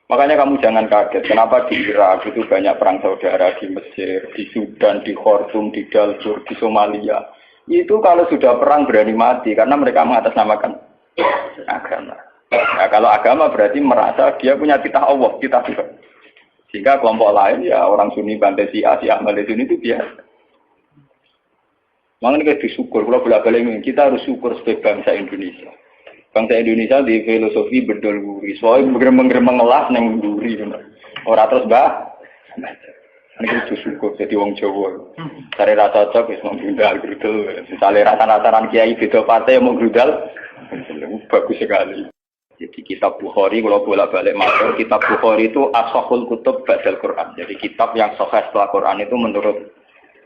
Makanya kamu jangan kaget, kenapa di Irak itu banyak perang saudara, di Mesir, di Sudan, di Khartoum, di Darfur, di Somalia. Itu kalau sudah perang berani mati, karena mereka mengatasnamakan agama. Nah, kalau agama berarti merasa dia punya titah Allah, titah Tuhan. Sehingga kelompok lain, ya orang Sunni, Bantai, Syiah, Ahmad Sunni itu biasa. Makanya kita disyukur, kalau bolak-balik kita harus syukur sebagai bangsa Indonesia. Bangsa Indonesia di filosofi bedol guri, soalnya menggerem ngelas neng guri, orang terus ini kita syukur jadi wong Jawa. Cari rasa cocok, wis mau grudal grudel. Misalnya rasa-rasaran kiai beda partai mau grudal, bagus sekali. Jadi kitab Bukhari, kalau bolak-balik matur, kitab Bukhari itu ashahul kutub ba'dal Quran. Jadi kitab yang sahih setelah Quran itu menurut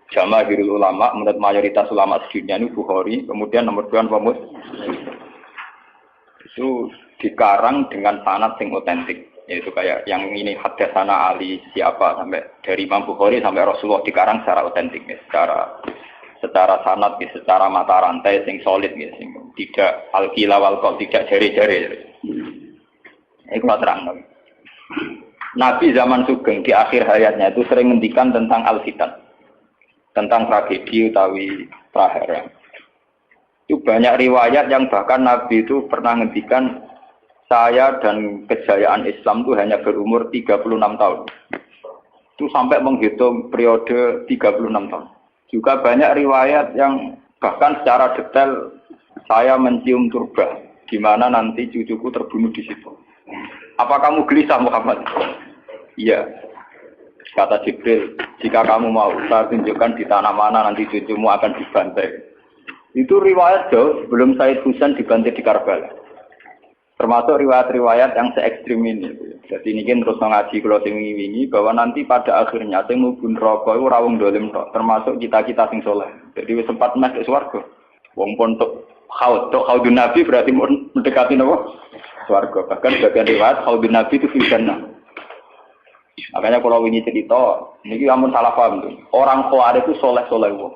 jamaahirul ulama, menurut mayoritas ulama sedunia ini Bukhari, kemudian nomor 2 Muslim. Itu dikarang dengan sanad sing otentik, yaitu kayak yang ini hadatsana Ali siapa sampai dari Imam Bukhari sampai Rasulullah dikarang secara otentik, ya, secara sanad, ya, secara mata rantai sing solid, ya, sing tidak al-qila wal qaul, tidak jari-jari. Ini kalau terang. Nabi zaman Sugeng di akhir hayatnya itu sering ngendikan tentang al-fitan, tentang tragedi utawi prahara. Itu banyak riwayat yang bahkan Nabi itu pernah ngendikan saya dan kejayaan Islam itu hanya berumur 36 tahun. Itu sampai menghitung periode 36 tahun. Juga banyak riwayat yang bahkan secara detail saya mencium turba, di mana nanti cucuku terbunuh di situ. Apa kamu gelisah Muhammad? Iya. Kata Jibril, jika kamu mau, saya tunjukkan di tanah mana nanti cucumu akan dibantai. Itu riwayat jauh sebelum Said Husain dibantai di Karbala. Termasuk riwayat-riwayat yang se-ekstrim ini. Jadi ini kan terus mengaji kalau sing wingi bahwa nanti pada akhirnya sing mlebu neraka iku ora wong dolim tok, termasuk kita-kita sing saleh. Jadi wis sempat masuk swarga. Wong pontok haudun Nabi berarti mendekati napa? Swarga. Bahkan bagian riwayat haudun Nabi itu fi jannah. Makanya kalau wingi cerita, niki amun salah paham tuh. Orang Khawarij itu soleh-soleh wong.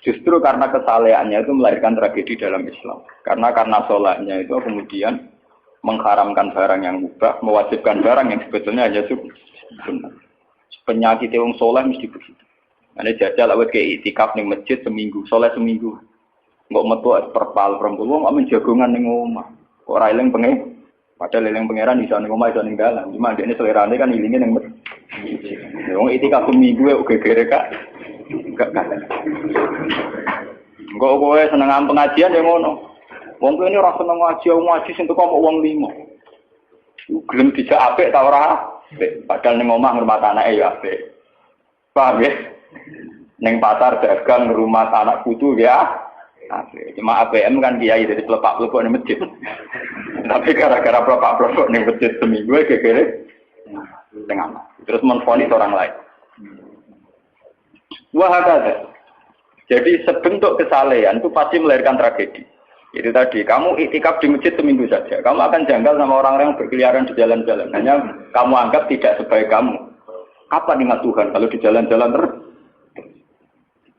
Justru karena kesalehannya itu melahirkan tragedi dalam Islam. Karena solehnya itu kemudian mengharamkan barang yang mubah, mewajibkan barang yang sebetulnya hanya sunnah. Penyakit wong soleh mesti begitu. Ane jajal awet ke itikaf ning masjid seminggu, soleh seminggu. Enggak metu perpal perempuan, amin jagongan ning omah. Kok ora eling pengen? Padahal eling pangeran iso ning omah iso ning dalan. Cuma dekne selerane kan ilinge ning masjid. Wong itikaf seminggu kok gegere Kak. Enggak kalah. Engko kowe seneng pengajian ya ngono. Wong kene ora seneng ngaji sing teko kok wong limo. Gelem dijak apik ta ora? Padahal ning omah ngurmat anake ya apik. Paham ya? Ning pasar dagang ngurmat anak putu ya apik. Cuma ABM kan kiai jadi pelepak-pelepok ning masjid. Tapi gara-gara pelepak-pelepok ning masjid seminggu gegere tengah. Terus menfonis orang lain. Wahakata. Jadi sebentuk kesalehan itu pasti melahirkan tragedi. Itu tadi, kamu iktikaf di masjid seminggu saja. Kamu akan janggal sama orang-orang yang berkeliaran di jalan-jalan. Hanya kamu anggap tidak sebaik kamu. Kapan ingat Tuhan kalau di jalan-jalan terus?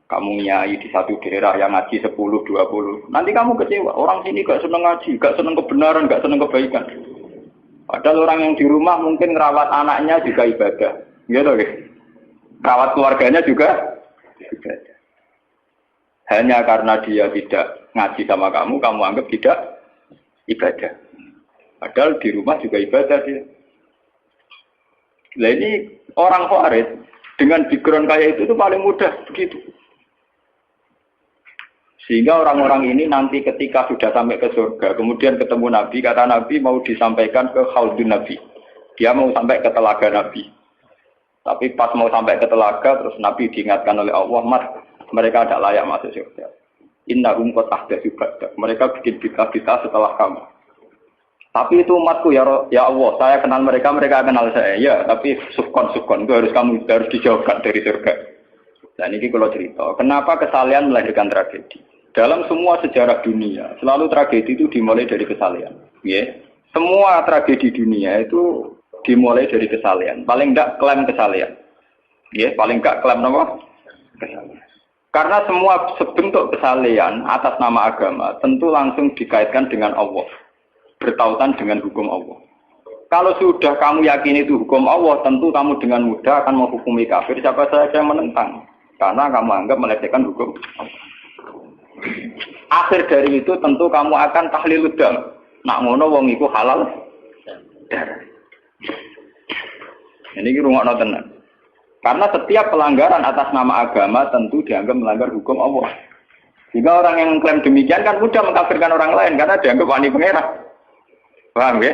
Kamu nyai di satu daerah yang ngaji 10, 20. Nanti kamu kecewa. Orang sini gak seneng ngaji, gak seneng kebenaran, gak seneng kebaikan. Padahal orang yang di rumah mungkin ngerawat anaknya juga ibadah. Gitu ya. Rawat keluarganya juga ibadah. Hanya karena dia tidak ngaji sama kamu anggap tidak ibadah. Padahal di rumah juga ibadah dia. Nah ini orang Khawarij dengan background kayak itu paling mudah begitu. Sehingga orang-orang ini nanti ketika sudah sampai ke surga, kemudian ketemu Nabi, kata Nabi mau disampaikan ke Khaudun Nabi. Dia mau sampai ke telaga Nabi. Tapi pas mau sampai ke telaga, terus Nabi diingatkan oleh Allah, Mas, mereka tidak layak masuk surga. Innahum qad ahdatsu ba'dak. Mereka bikin bid'ah setelah kamu. Tapi itu umatku ya Allah, saya kenal mereka, mereka kenal saya. Ya, tapi sukon itu harus dijauhkan dari surga. Dan ini kalau cerita, kenapa kesalehan melahirkan tragedi? Dalam semua sejarah dunia, selalu tragedi itu dimulai dari kesalehan. Ya. Semua tragedi dunia itu dimulai dari kesalehan. Paling enggak klaim kesalehan. Ya, paling enggak klaim apa? Kesalehan. Karena semua sebentuk kesalehan atas nama agama tentu langsung dikaitkan dengan Allah. Bertautan dengan hukum Allah. Kalau sudah kamu yakini itu hukum Allah, tentu kamu dengan mudah akan menghukumi kafir siapa saja yang menentang. Karena kamu anggap melecehkan hukum. Akhir dari itu tentu kamu akan tahlil dam. Nak ngono wong iku halal darah. Ini rungokno tenan. Karena setiap pelanggaran atas nama agama tentu dianggap melanggar hukum Allah. Sehingga orang yang mengklaim demikian kan mudah mengkafirkan orang lain karena dianggap wani pengerah. Paham ya?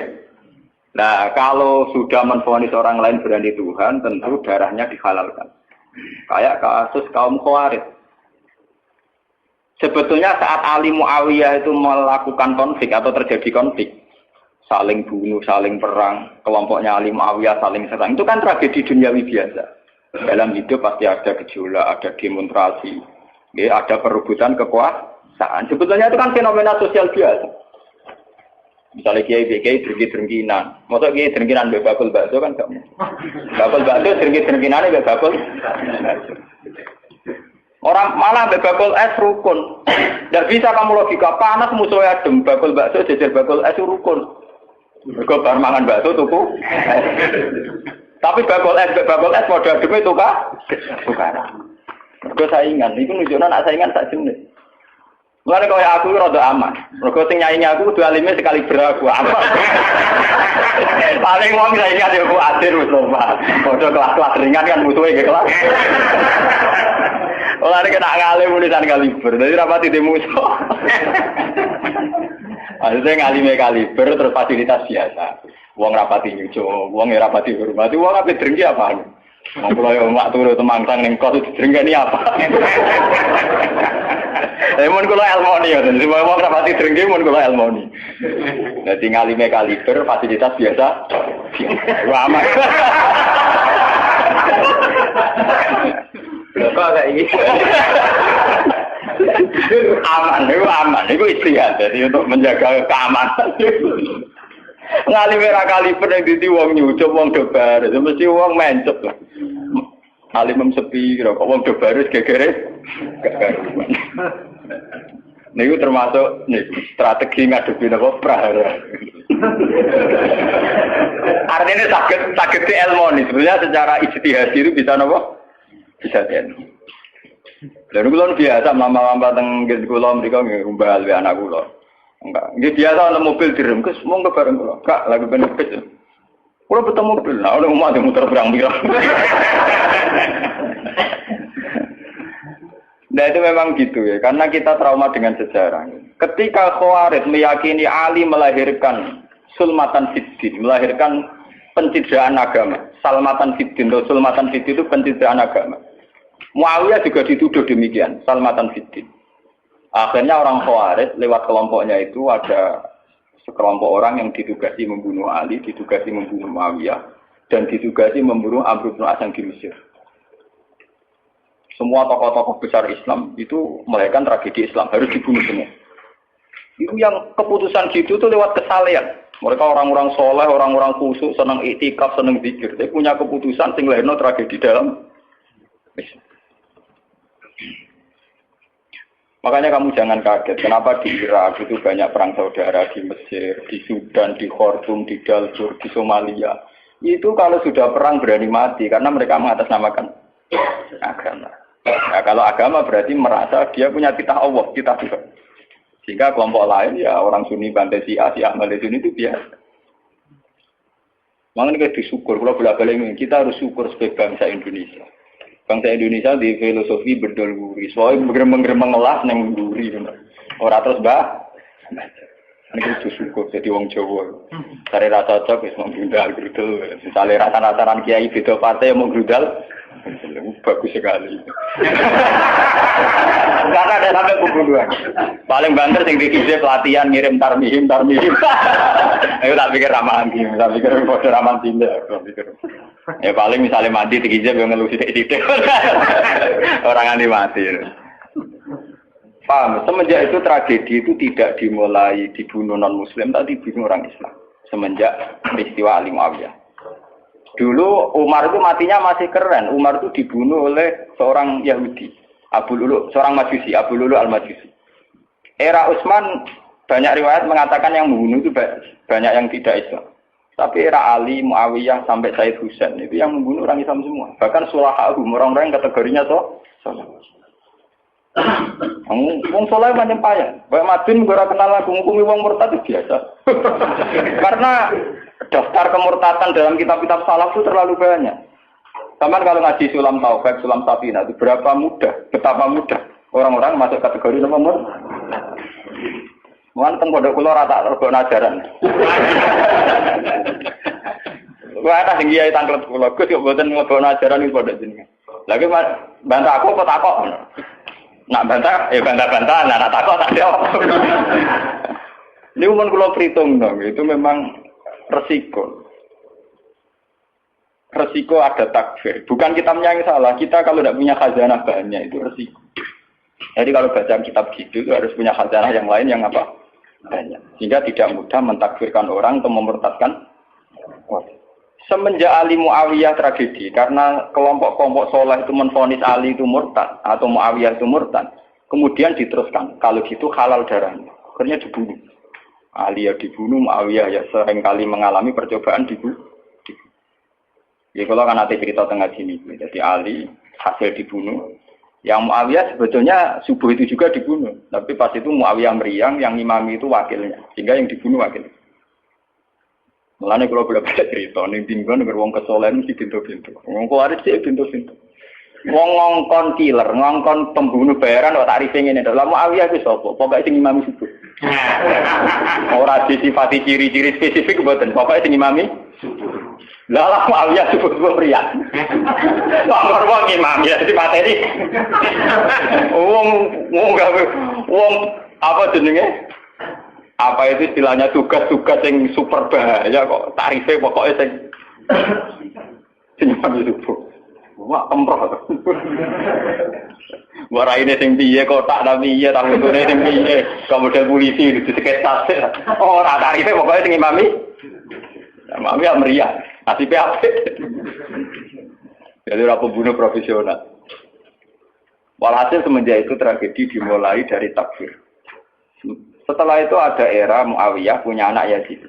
Nah, kalau sudah menvonis orang lain berani Tuhan, tentu darahnya dihalalkan. Kayak kasus kaum Khawarij. Sebetulnya saat Ali Muawiyah itu melakukan konflik atau terjadi konflik, saling bunuh, saling perang, kelompoknya Ali Muawiyah saling serang, itu kan tragedi duniawi biasa. Dalam hidup pasti ada gejolak, ada demonstrasi, ya, ada perebutan kekuasaan. Sebetulnya itu kan fenomena sosial biasa. Misalnya kiai drengki-drengkinan, masa kiai drengkinan bakul bakso kan gak mau. Bakul bakso drengki-drengkinannya bakul. Orang malah bakul es rukun. Tidak bisa kamu logika panas musuhnya adem, bakul bakso jejer bakul es rukun. Mereka bar mangan bakso tuku. Tapi bakul es modal adem itu tukaran. Mereka saingan, itu nunjukkan nak saingan tak jenis. Mulane kaya aku rada aman. Mergo sing nyaingi aku kudu alime sekali beraku aman. Paling wong saiki ade aku adir wis lomba. Padha kelas-kelas ringan kan musuhe nggih kelas. Ora nek kena ngalim tulisan kaliber. Dadi rapati di musuh. Maksudnya ngalime kaliber terus fasilitas biasa. Wong rapati nyucuk, wong rapati hormati, wong ape drengki apaan? Wong kula yo mak turu temangsang ning kos drengkeni apa? Mun kula elmoni ya, semua wong rapati drengki mun kula elmoni. Dadi ngalime kaliber fasilitas biasa. Wah aman. Kok kayak iki. Aman, itu istihad. Jadi untuk menjaga keamanan. Ngalime ra kaliber ning dadi wong nyucup wong dobar, mesti wong mencep lah. Alim sepi kok wong dobar wis gegere. Niku termasuk strategi ngadepi napa prahara. Artinya sakit di ilmu nih. Sebenarnya secara ijtihad itu bisa napa? Bisa ten. Lalu kula biasa mama-mama teng kula mriko ngumbal we anak kula. Enggak. Nggih biasa ana mobil direm kes monggo bareng kula. Kak lagi benefit. Kula betul mobil. Nah, ono omah muter berang-birang. Nah itu memang gitu ya, karena kita trauma dengan sejarah. Ketika Khawarij meyakini Ali melahirkan sulmatan fiddin, melahirkan pencitraan agama. Salmatan fiddin, atau sulmatan fiddin itu pencitraan agama. Muawiyah juga dituduh demikian, salmatan fiddin. Akhirnya orang Khawarij lewat kelompoknya itu ada sekelompok orang yang ditugasi membunuh Ali, ditugasi membunuh Muawiyah, dan ditugasi membunuh Amr bin As di Mesir. Semua tokoh-tokoh besar Islam itu melahirkan tragedi Islam, harus dibunuh semua. Itu yang keputusan gitu itu lewat kesalehan. Mereka orang-orang soleh, orang-orang khusyuk, senang iktikaf, senang zikir. Dia punya keputusan sing lahirno tragedi dalam Islam. Makanya kamu jangan kaget, kenapa di Irak itu banyak perang saudara, di Mesir, di Sudan, di Khartoum, di Darfur, di Somalia. Itu kalau sudah perang berani mati, karena mereka mengatasnamakan agama. Nah, kalau agama berarti merasa dia punya titah Allah, titah Tuhan. Sehingga kelompok lain ya orang Sunni bantai si Ahmad Sunni itu biasa. Makanya kita disyukur, kalau bolak-balik kita harus syukur sebagai bangsa Indonesia. Bangsa Indonesia di filosofi berdolguri, soalnya bergemeng-gemeng ngelas neng duri, orang terus bah. Ini kita syukur jadi wong Jawa. Cari rasa cocok, wis menggrudal grudel. Misalnya rasa-rasaran kiai beda partai yang menggrudal. Bagus sekali. Karena ada sampai pembunuhan. Paling banter sing dikise pelatihan ngirim tarmihim. Ayo tak pikir ramahan gini, tak pikir foto ramahan tindak, tak pikir. Ya paling misalnya mati dikise yang ngeluh sidik-sidik. Orang anti mati. Paham? Semenjak itu tragedi itu tidak dimulai dibunuh non-Muslim, tapi dibunuh orang Islam. Semenjak peristiwa Ali Muawiyah. Dulu Umar itu matinya masih keren. Umar itu dibunuh oleh seorang Yahudi, Abu Lulu, seorang Majusi, Abu Lulu al-Majusi. Era Utsman banyak riwayat mengatakan yang membunuh itu banyak yang tidak Islam. Tapi era Ali, Muawiyah sampai Said Husain itu yang membunuh orang Islam semua. Bahkan sulahahum, orang-orang yang kategorinya soleh. Wong soleh macam payah. Kayak Madin ora kenal lagu ngukumi wong murtad itu biasa. Karena daftar kemurtatan dalam kitab-kitab salaf itu terlalu banyak. Sama kalau ngaji Sulam Taufik, Sulam Safina itu betapa mudah orang-orang masuk kategori nomor. Mohon teng pondok kula rata rego ajaran. Wah, ada sing kiai tanglet kula, Gus yo mboten nglebokno ajaran iki pondok jenengan. Lagi bantah aku kok takok. Nak bantah, ya bantah-bantah, nak takok tak jawab. Ini umum kula perhitung dong, itu memang resiko. Resiko ada takfir. Bukan kitabnya yang salah, kita kalau tidak punya khazanah banyak itu resiko. Jadi kalau baca kitab gitu itu harus punya khazanah yang lain yang apa? Banyak. Sehingga tidak mudah mentakfirkan orang atau memurtadkan orang. Semenjak Ali Muawiyah tragedi, karena kelompok-kelompok soleh itu menvonis Ali itu murtad atau Muawiyah itu murtad, kemudian diteruskan, kalau gitu halal darahnya, akhirnya dibunuh. Ali ya dibunuh, Muawiyah ya seringkali mengalami percobaan dibunuh. Ya kalau kan nanti cerita tengah sini, jadi Ali hasil dibunuh. Yang Muawiyah sebetulnya subuh itu juga dibunuh. Tapi pas itu Muawiyah meriang, yang imami itu wakilnya. Sehingga yang dibunuh wakilnya. Mulanya kalau boleh-boleh cerita, ini tinggal dengan orang kesolehan mesti pintu-pintu. Orang keluaris sih pintu-pintu. Wong ngongkon killer, ngongkon pembunuh bayaran, wak tarifnya ini. Dalam Muawiyah itu sopo, pokoknya sing imami subuh. Orang disifati ciri-ciri spesifik, pokoknya sing imami subuh. Lah Muawiyah subuh meriang. Wong imam ya di materi. Wong apa jenenge? Apa itu istilahnya tugas-tugas yang super bahaya kok tarifnya pokoknya sing subuh. Wah emroh. Wara ini sing piye kotak ta piye ta utune sing piye. Kemudian polisi diseket tas. Ora tarifnya pokoknya sing imami. Imami meriah. Nasibnya apa? Jadi orang pembunuh profesional. Walhasil semenjak itu tragedi dimulai dari takfir. Setelah itu ada era Muawiyah punya anak Yazid.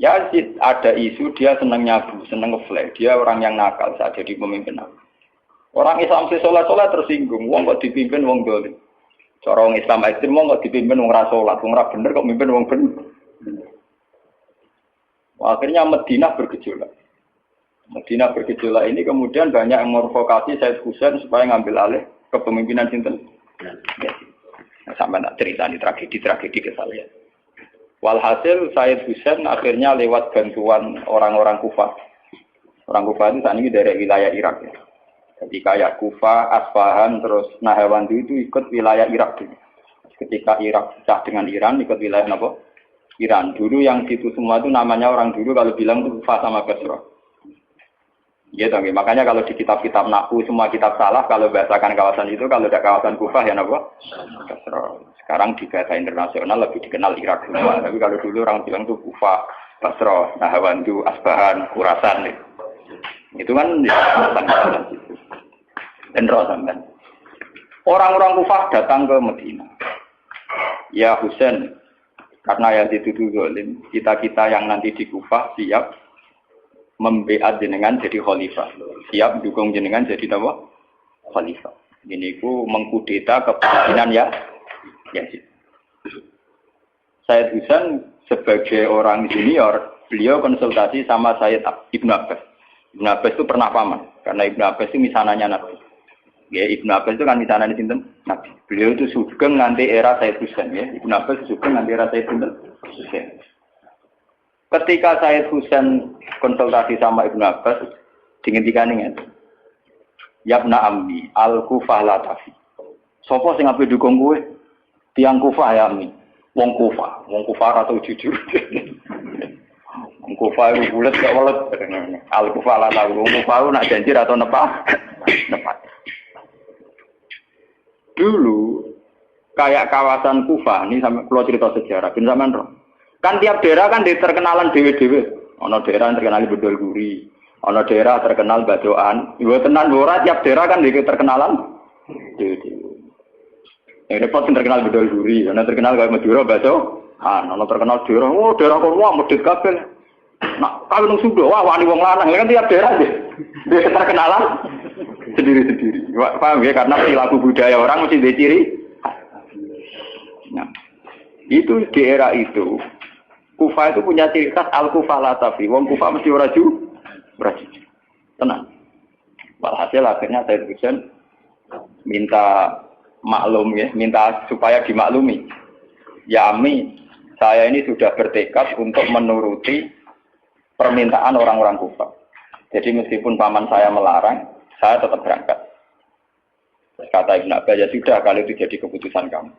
Yazid ada isu dia senang nyabu, senang ngeflek. Dia orang yang nakal saat jadi pemimpin. Orang Islam soleh-soleh tersinggung. Wong kok dipimpin wong dolim. Cara orang Islam ekstrem wong kok dipimpin wong ra salat, wong ra bener kok mimpin wong bener. Akhirnya Madinah bergejolak. Madinah bergejolak ini kemudian banyak yang mervokasi Said Husain supaya ngambil alih kepemimpinan sinten. Nah, sampai tak cerita di tragedi ke saya. Walhasil Said Husain akhirnya lewat bantuan orang-orang Kufah. Orang Kufah itu saat ini dari wilayah Irak. Ya. Jadi kayak Kufah, Asfahan, terus Nahawandu itu ikut wilayah Irak dulu. Ketika Irak pecah dengan Iran, ikut wilayah apa? Iran. Dulu yang situ semua itu namanya orang dulu kalau bilang itu Kufah sama Basra. Gitu, makanya kalau di kitab-kitab Nahwu semua kitab salah kalau bahasakan kawasan itu, kalau ada kawasan Kufah ya apa? Basra. Sekarang di bahasa internasional lebih dikenal Irak semua. Tapi kalau dulu orang bilang itu Kufah, Basra, Nahawandu, Asbahan, Khurasan. Itu kan ya, kawasan itu. Dan sampai. Orang-orang Kufah datang ke Madinah. Ya Husain, karena yang itu zalim, kita-kita yang nanti di Kufah siap membeat jenengan jadi khalifah. Siap dukung jenengan jadi apa? Khalifah. Ini ku mengkudeta kepemimpinan ya Yazid. Said Husain sebagai orang junior, beliau konsultasi sama Sayyid Ibnu Abbas. Ibnu Abbas itu pernah paman, karena Ibnu Abbas itu misananya Nabi. Ya, Ibnu Abbas itu kan misalnya sinten Nabi. Beliau itu sugeng nganti era Said Husain ya. Ibnu Abbas sugeng nganti era Said Husain. Ketika Said Husain konsultasi sama Ibnu Abbas, dihentikan ini. Yabna ammi al-Kufah la tafi. Sopo sing ape dukung kowe? Tiang Kufah ya ammi. Wong Kufah atau jujur. Wong Kufah itu bulet gak welet. Al-Kufah la tafi. Wong Kufah nak janji atau nepat. Dulu kayak kawasan Kufah ini sampai pulau cerita sejarah bin zaman roh. Kan tiap daerah kan terkenalan dewe-dewe. Ono daerah terkenal Bedol Guri, ono daerah terkenal Badoan. Ibu tenan ora tiap daerah kan terkenalan dewe-dewe. Yang repot terkenal Bedol Guri, ono terkenal kayak Madura Bado. Ana terkenal daerah kono medhit kabeh. Nak kawin nang Sunda, wah wani wong lanang kan tiap daerah dia keterkenalan sendiri-sendiri. Paham ya? Karena perilaku budaya orang mesti ada ciri. Nah, itu di era itu, Kufah itu punya ciri khas al-Kufah latafi. Wong Kufah mesti oraju, tenang. Walhasil akhirnya Said Husain minta maklum ya, minta supaya dimaklumi. Ya Ami, saya ini sudah bertekad untuk menuruti permintaan orang-orang Kufah. Jadi meskipun paman saya melarang, saya tetap berangkat. Kata Ibn Abbas, ya sudah, kalau itu jadi keputusan kamu.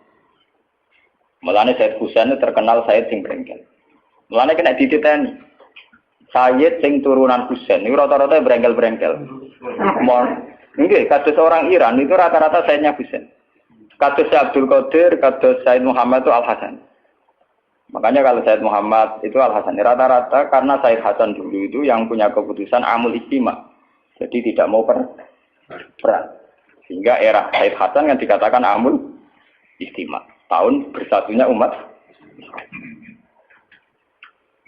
Mulanya Said Husain itu terkenal Said sing berengkel. Mulanya kena dititeni. Said sing turunan Husain, itu rata-rata berengkel-berengkel. Enggak, kados orang Iran itu rata-rata Saidnya Husain. Kados Abdul Qadir, kados Said Muhammad itu Al-Hasan. Makanya kalau Said Muhammad itu Al-Hasan, rata-rata karena Said Hasan dulu itu yang punya keputusan amul istima. Jadi tidak mau perang. Sehingga era Said Hasan yang dikatakan amul istima. Tahun bersatunya umat.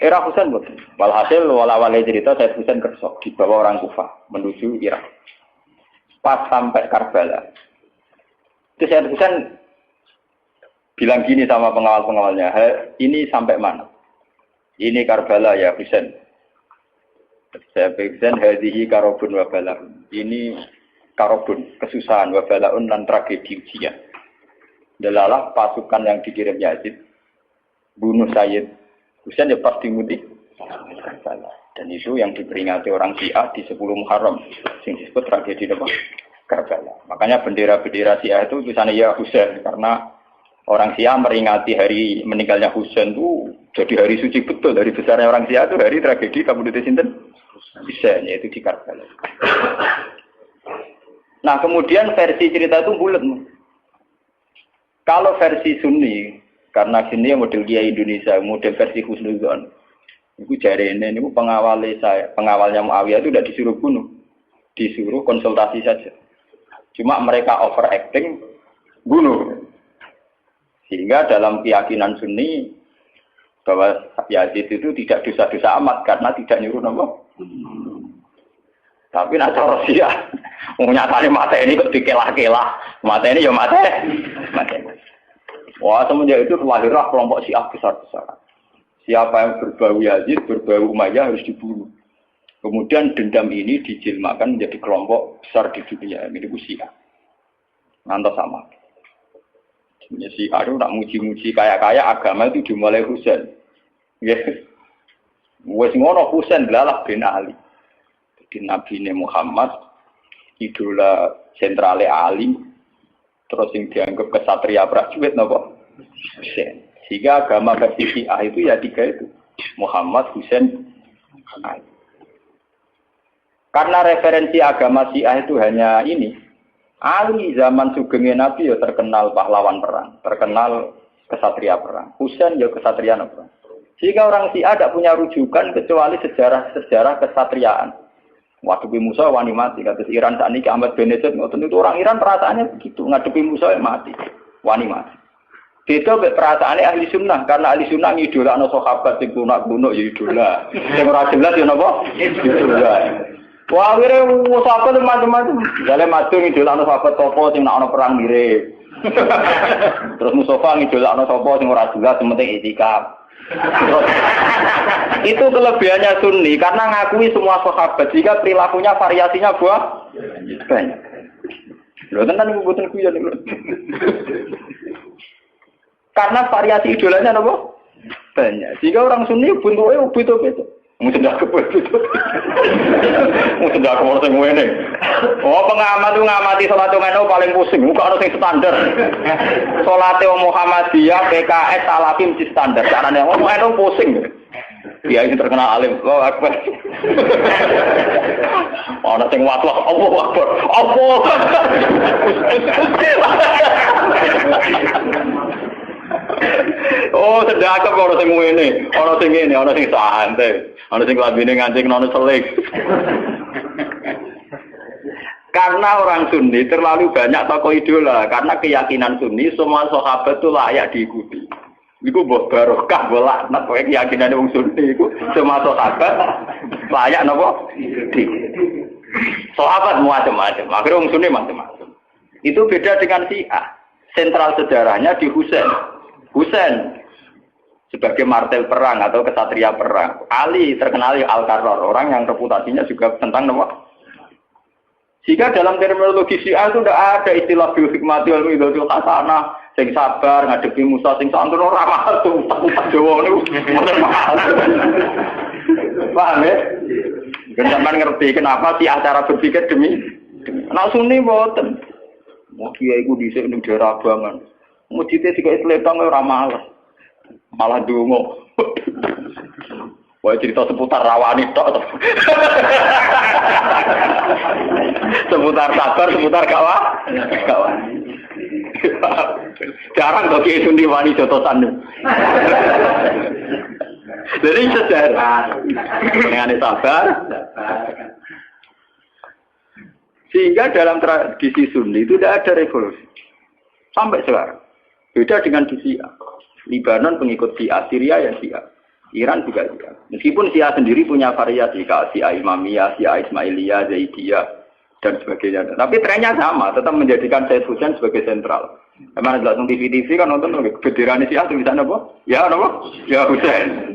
Era Husain betul. Walhasil wala-wala cerita Said Husain kersok dibawa orang Kufah menuju Irak. Pas sampai Karbala. Itu Said Husain bilang gini sama pengawal-pengawalnya, ini sampai mana? Ini Karbala ya Husain. Saya Husain hadhihi karobun wa bala'un. Ini karobun, kesusahan wa bala'un dan tragedi ujian. Delalah pasukan yang dikirim Yazid bunuh Sayyid Husain ya pasti mudik Karbala. Dan itu yang diperingati orang Syiah di 10 Muharram, yang disebut tragedi Karbala. Makanya bendera-bendera Syiah itu tulisannya ya Husain karena orang Syiah meringati hari meninggalnya Husain itu jadi hari suci betul. Dari besarnya orang Syiah itu hari tragedi kamu sinten Husain, yaitu di Karbala. Nah kemudian versi cerita itu bulat. Kalau versi Sunni, karena Sunni model Kiai Indonesia, model versi Husnudzon, itu jari ini pengawalnya Muawiyah itu tidak disuruh bunuh, disuruh konsultasi saja. Cuma mereka overacting bunuh. Sehingga dalam keyakinan Sunni bahwa Yazid itu tidak dosa-dosa amat karena tidak nyuruh nama. Tapi nak cara Syiah, nyatanya mata ini kok dikelah-kelah, mata ini ya mata. Wah semenjak itu lahirlah kelompok Syiah besar-besar. Siapa yang berbau Yazid, berbau Umayyah harus dibunuh. Kemudian dendam ini dijilmakan menjadi kelompok besar di dunia, ini Syiah. Ngantos sama. Si Aru nak muji-muji kaya-kaya agama itu dimulai Husain. Yes. Wes ngono Husain delalah bin Ali. Jadi Nabi Muhammad idola sentrale Ali. Terus yang dianggap kesatria prajurit napa? Husain. Sehingga agama versi Syiah itu ya tiga itu. Muhammad, Husain, Ali. Karena referensi agama Syiah itu hanya ini. Ali zaman sugenge Nabi ya terkenal pahlawan perang, terkenal kesatria perang. Husain ya kesatria perang. Sehingga orang Syiah tidak punya rujukan kecuali sejarah kesatriaan. Waktu Musa wani mati, kata Iran saat ini Ahmad Benedek, itu orang Iran perasaannya begitu, ngadepi Musa mati, wani mati. Beda perasaannya ahli sunnah, karena ahli sunnah idola no sahabat sing kuno ya idola, sing ora jelas ya napa idola. Wah, akhirnya sahabat macam-macam. Jalan madu ngidolakno sahabat topo sing nak ana perang mirip. Terus Mustafa ngidolakno sapa sing ora jelas sing penting itikaf. Itu kelebihannya Sunni karena ngakui semua sahabat jika perilakunya variasinya banyak. Lho tenan niku mboten kuyon niku. Karena variasi idolanya napa? Banyak. Jika orang Sunni bentuke beda-beda. Mungkin tidak kebetulan. Mungkin tidak kebetulan ngene. Oh pengamat itu ngamati sholat ngono paling pusing. Muka harus yang standar. Sholatnya Muhammadiyah, PKS, Salafi mesti standar. Caranya ngomong pusing. Dia ini terkenal alim. Oh akbar. Ana sing watwah Allahu akbar. Allah. Oh, sedekah karo sing ngene, ana sing ngene, ana sing santai, ana sing lambene ngancing ana selik. Karena orang Sunni terlalu banyak tokoh idola, karena keyakinan Sunni semua sahabat itu layak diikuti. Iku mbok barokah bolak nek kowe keyakinane wong Sunni iku termasuk sahabat layak napa? Sahabat macam-macam, akhirnya wong Sunni macam-macam. Itu beda dengan Syiah. Sentral sejarahnya di Husain. Husain sebagai martel perang atau kesatria perang. Ali terkenal Al-Qarrar, orang yang reputasinya juga tentang napa? Jika dalam terminologi Syiah itu tidak ada istilah bil hikmati wal mau'izatil hasanah, sing sabar ngadepi musuh sing santun ora mahal tuh, tak Jawa niku mboten mahal. Paham ya? Sampeyan ngerti kenapa sih acara berpikir demi anak Sunni mboten. Mau kiai iku dhisik ning daerah Abangan. Mujite sik Isletong ora malah ndonga. Wah cerita seputar rawani tok. Seputar sabar, seputar kawan. Jarang kok kiai Sunni wani jotosan. Jadi sejarah dengan sabar. Sehingga dalam tradisi Sunni itu tidak ada revolusi. Sampai sekarang. Beda dengan di Syiah. Libanon pengikut Syiah, Syria ya Syiah. Iran juga Syiah. Meskipun Syiah sendiri punya variasi, kayak Syiah Imamiyah, Syiah Ismailiyah, Zaidiyah, dan sebagainya. Tapi trennya sama, tetap menjadikan Said Husain sebagai sentral. Emang nggak nonton TV kan nonton bendera Syiah tulisannya apa? Ya apa? Ya Husain.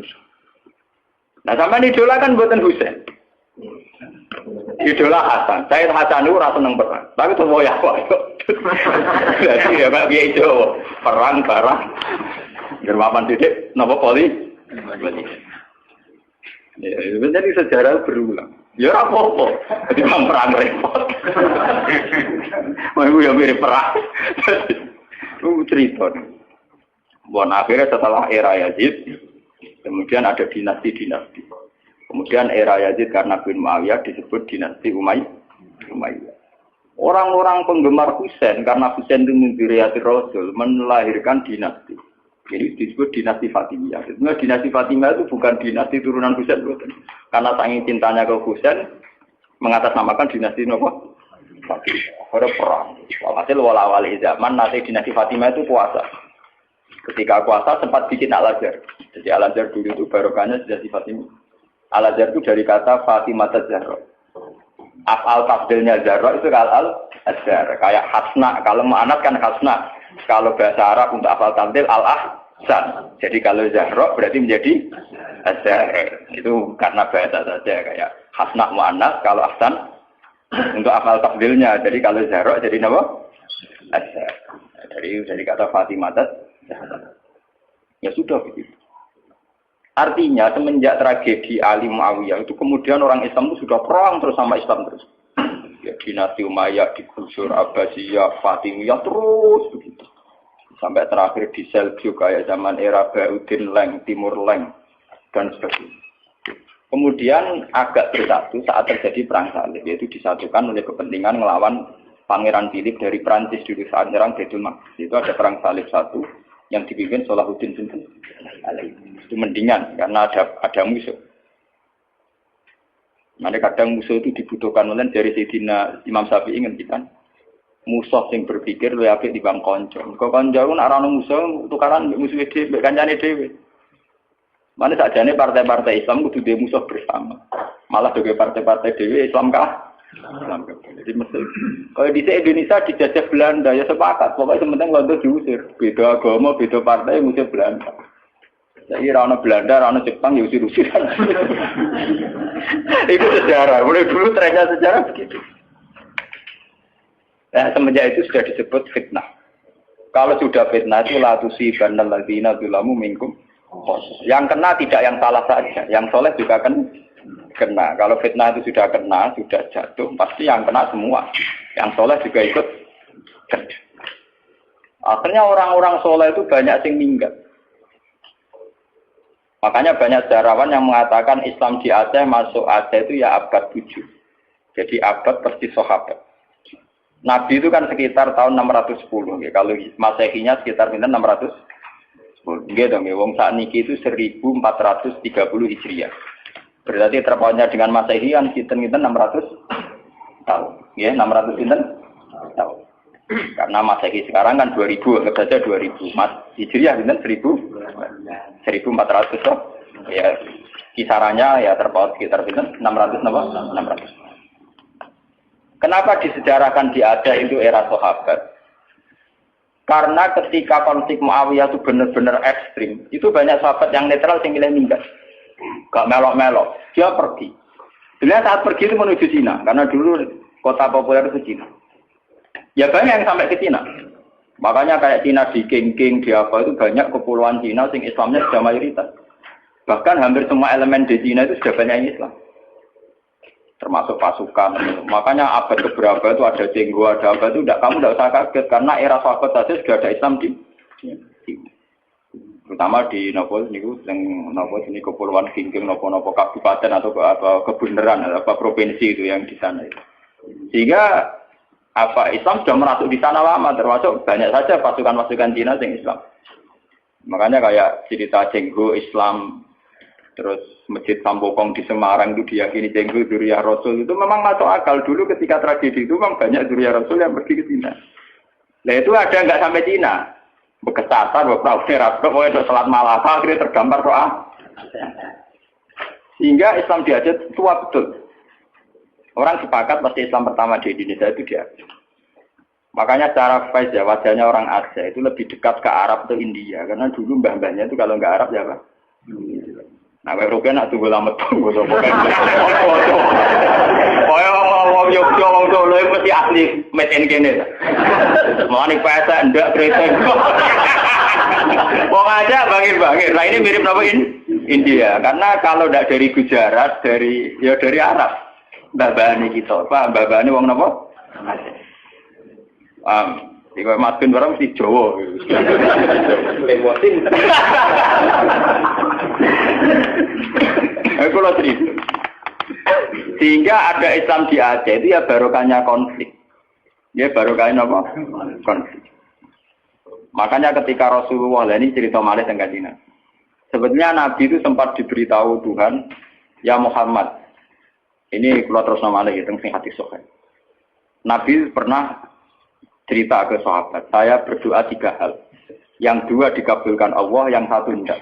Nah sama idola kan buatan Husain. Idola Hasan. Said Hasan itu rasa seneng perang. Tapi tuh mau ya kok. Jadi ya Pak Kiai Jawa perang barang. Gerwapan titik, nopo poli. Ya, jadi sejarah berulang. Ya apa-apa. Jadi perang repot. Mau ya mirip perang. Lu cerita. Bon akhirnya setelah era Yazid, kemudian ada dinasti-dinasti. Kemudian era Yazid karena bin Muawiyah disebut dinasti Umayyah. Orang-orang penggemar Husain karena Husain itu mimpi Rasul melahirkan dinasti. Jadi disebut dinasti Fatimiyah. Sebenarnya dinasti Fatimiyah itu bukan dinasti turunan Husain, karena saking cintanya ke Husain mengatasnamakan dinasti apa? Fatimiyah. Ada perang. Walhasil wala-wali zaman nanti dinasti Fatimiyah itu puasa. Ketika puasa sempat bikin Al-Azhar. Jadi Al-Azhar dulu itu barokahnya dinasti Fatimiyah. Al-Azhar itu dari kata Fatimah Zahra. Af'al tafdilnya Zahra itu Al-Azhar. Kayak Hasna, kalau mu'anats kan Hasna. Kalau bahasa Arab untuk afal tafdil Al-Ahsan. Jadi kalau Zahra berarti menjadi Azhar. Itu karena bahasa saja kayak Hasna mu'anats, kalau Ahsan untuk afal tafdilnya. Jadi kalau Zahra jadi apa? Azhar. Dari kata Fatimah Zahra. Ya sudah begitu. Artinya semenjak tragedi Ali Muawiyah itu kemudian orang Islam itu sudah perang terus sama Islam terus. Ya, dinasti Umayyah digusur, Abbasiyah, Fatimiyah terus begitu. Sampai terakhir di Seljuk kayak zaman era Bauddin Leng, Timur Leng dan sebagainya. Kemudian agak bersatu saat terjadi perang salib, yaitu disatukan oleh kepentingan melawan Pangeran Philip dari Prancis dulu saat menyerang Baitul Maqdis. Itu ada perang salib satu yang dipimpin Salahuddin bin Ali. Itu mendingan karena ada musuh. Mereka kadang musuh itu dibutuhkan oleh dari Sayyidina Imam Syafi'i ngendikan musuh yang berpikir luwih apik timbang kanca. Kok kanca ku nek ana musuh tukaran musuh dhewe, kancane dhewe. Mane sakjane partai-partai Islam kudu duwe musuh bersama. Malah juga partai-partai dhewe Islam kah? Islam kah. Jadi mesti kalau di Indonesia dijajah Belanda ya sepakat, pokoknya sementing Belanda diusir. Beda agama, beda partai musuh Belanda. Jadi rana Belanda, rana Jepang ya usir-usiran. Itu sejarah. Mulai dulu trennya sejarah begitu. Nah, semenjak itu sudah disebut fitnah. Kalau sudah fitnah itu la tusibanal ladzina dzalamu minkum. Yang kena tidak yang salah saja, yang soleh juga akan kena. Kalau fitnah itu sudah kena, sudah jatuh, pasti yang kena semua. Yang soleh juga ikut kena. Akhirnya orang-orang soleh itu banyak yang minggat. Makanya banyak sejarawan yang mengatakan Islam di Aceh masuk Aceh itu ya abad 7. Jadi abad persis sahabat. Nabi itu kan sekitar tahun 610. Ya. Kalau Masehinya sekitar 610. Gitu dong, ya. Wong sakniki itu 1430 Hijriah. Berarti terpautnya dengan Masehi kan kita 600 tahun. Ya, 600 tahun. Karena Masehi sekarang kan 2000, anggap saja 2000. Hijriah kan 1000. 1400 toh. Ya kisarannya ya terpaut sekitar 600 napa? 600. Kenapa disejarahkan ada itu era sahabat? Karena ketika konflik Muawiyah itu benar-benar ekstrim, itu banyak sahabat yang netral yang milih minggat. Gak melok-melok, dia pergi. Dia saat pergi itu menuju Cina, karena dulu kota populer itu Cina. Ya banyak yang sampai ke Cina. Makanya kayak Cina di King, di apa itu banyak kepulauan Cina sing Islamnya sudah mayoritas. Bahkan hampir semua elemen di Cina itu sudah banyak yang Islam. Termasuk pasukan. Makanya abad keberapa itu ada Cenggu, ada apa itu, kamu tidak usah kaget karena era sahabat saja sudah ada Islam di terutama di Nopo ini kepulauan King, Nopo kabupaten atau kebenaran apa provinsi itu yang di sana itu. Sehingga Islam sudah merasuk di sana lama, termasuk banyak saja pasukan-pasukan Cina yang Islam. Makanya kayak cerita Cenggu Islam. Terus Masjid Sampokong di Semarang itu diyakini Cenggu Dzurriyyah Rasul itu memang masuk akal dulu ketika tragedi itu memang banyak Dzurriyyah Rasul yang pergi ke Cina. Nah itu ada nggak sampai Cina, Bekesatan, beberapa Rasul, pokoknya salat Malaka akhirnya tergambar doa. Sehingga Islam di Aceh tua betul. Orang sepakat pasti Islam pertama di Indonesia itu dia. Makanya secara face ya wajahnya orang Aceh itu lebih dekat ke Arab atau India karena dulu mbah-mbahnya itu kalau nggak Arab ya Pak. Nah, Eropa nak tunggu lama tunggu so pokoknya. Wong Yogyo wong Solo mesti asli made in kene. Mani pesa ndak kreten. Wong aja bangir-bangir. Nah ini mirip napa India karena kalau ndak dari Gujarat dari Arab. Mbah-mbahane kita, Pak, mbah-mbahane wong napa? Iku Mas Ben barang mesti Jawa. Lemotin. Aku lo cerita. Sehingga ada Islam di Aceh itu ya barokahnya konflik. Ya barokahnya apa? Konflik. Makanya ketika Rasulullah ini cerita malih tentang Cina. Sebetulnya Nabi itu sempat diberitahu Tuhan, ya Muhammad. Ini kalau terus nama lagi tentang hati sokan. Nabi pernah cerita ke sahabat, saya berdoa 3 hal. Yang 2 dikabulkan Allah, yang 1 tidak.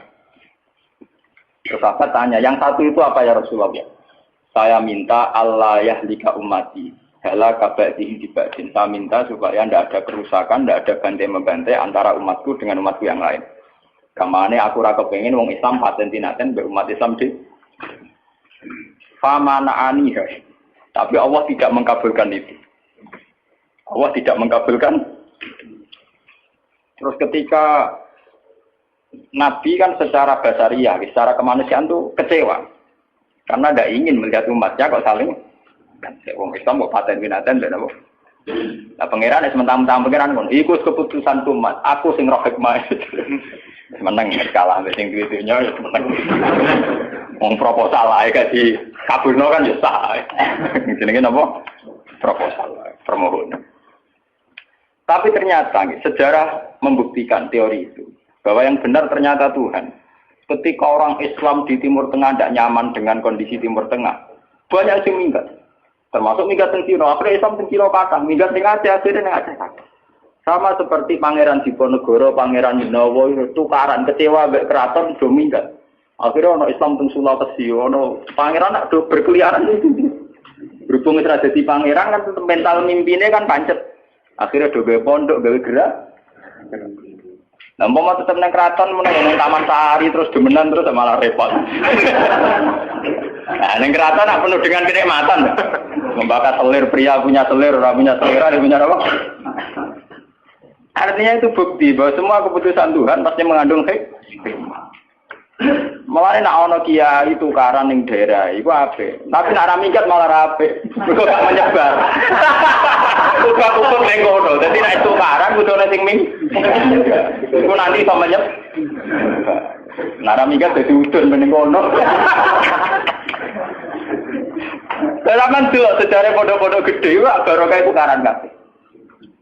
Terus sahabat tanya, yang 1 itu apa ya Rasulullah? Saya minta Allah yahlika ummati. Hala kabadihi dibadin. Saya minta supaya tidak ada kerusakan, tidak ada bantai-membantai antara umatku dengan umatku yang lain. Kamane aku rasa pengen wong Islam paten-tinaten berumat Islam di famanaani. Tapi Allah tidak mengkabulkan itu. Allah tidak mengkabulkan. Terus ketika Nabi kan secara basariah, secara kemanusiaan tuh kecewa. Karena tidak ingin melihat umatnya kok saling wong Islam kok paten binatan dan apa. Nah pangeran sementara pangeran pun ikut keputusan umat, aku sing roh hikmah. Menang kalah sing duwe-dunya ya menang. Wong proposal ae di kabulno kan ya sah. Jenenge napa? Proposal, permohonan. Tapi ternyata sejarah membuktikan teori itu bahwa yang benar ternyata Tuhan. Ketika orang Islam di Timur Tengah tidak nyaman dengan kondisi Timur Tengah, banyak yang minggat. Termasuk minggat yang Cina. Akhirnya Islam yang Cina patah, minggat yang Aceh, akhirnya yang Aceh patah. Sama seperti Pangeran Diponegoro, Pangeran Dinowo, tukaran kecewa mbek keraton do minggat. Akhirnya ono Islam teng Sulawesi, ono pangeran nak do berkeliaran itu. Berhubung wis dadi pangeran kan mental mimpine kan pancet. Akhirnya do gawe pondok, gawe gerak. Nah, mau tetap nang keraton meneng Taman Sari terus demenan terus malah repot. Nah, nang keraton nak penuh dengan kenikmatan. Membakar selir, pria punya selir, orang punya selera, dia punya apa? Artinya itu bukti bahwa semua keputusan Tuhan pasti mengandung hikmah. Malah nak ono kiai tukaran ning daerah iku apik. Tapi nak ra minggat malah ra apik. Mergo gak menyebar. Kumpul ning kono. Dadi nek tukaran kudu ana sing ming. Iku nanti iso menyebar. Nak ra minggat dadi udun ning kono. Dalam delok sejarah pondok-pondok gede wae barokah tukaran kabeh.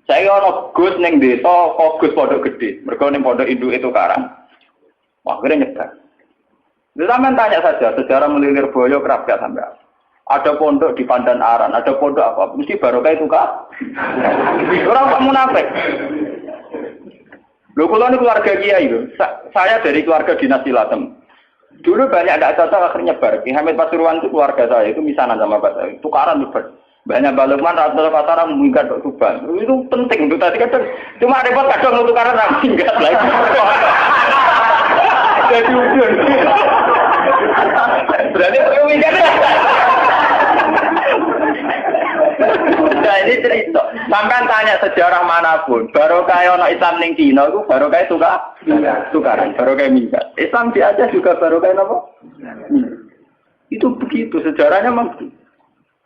Saya ono Gus ning desa kok Gus pondok gede. Mergo ning pondok induk itu tukaran. Wah, akhirnya nyebar. Zaman tanya saja, sejarah melilir boyo kerap gak sampai. Ada pondok di Pandan Aran, ada pondok apa? Mesti barokah itu kak. Orang kok munafik. Lho kula ini keluarga kiai lho. Saya dari keluarga dinasti Latem. Dulu banyak tidak cocok akhirnya nyebar. Ki Hamid Pasuruan itu keluarga saya itu misanan sama Pak saya. Tukaran nyebar. Banyak balukman rata pasaran minggat ke Tuban. Itu penting untuk tadi kadang cuma repot kadang untuk tukaran ra minggat lagi. Jadi ujung. Berarti minggat. Nah ini cerita. Sampai tanya sejarah manapun, barokah ono Islam ning Cina itu barokah tukaran, barokah minggat. Islam di Aceh juga barokah apa? Itu begitu sejarahnya memang begitu.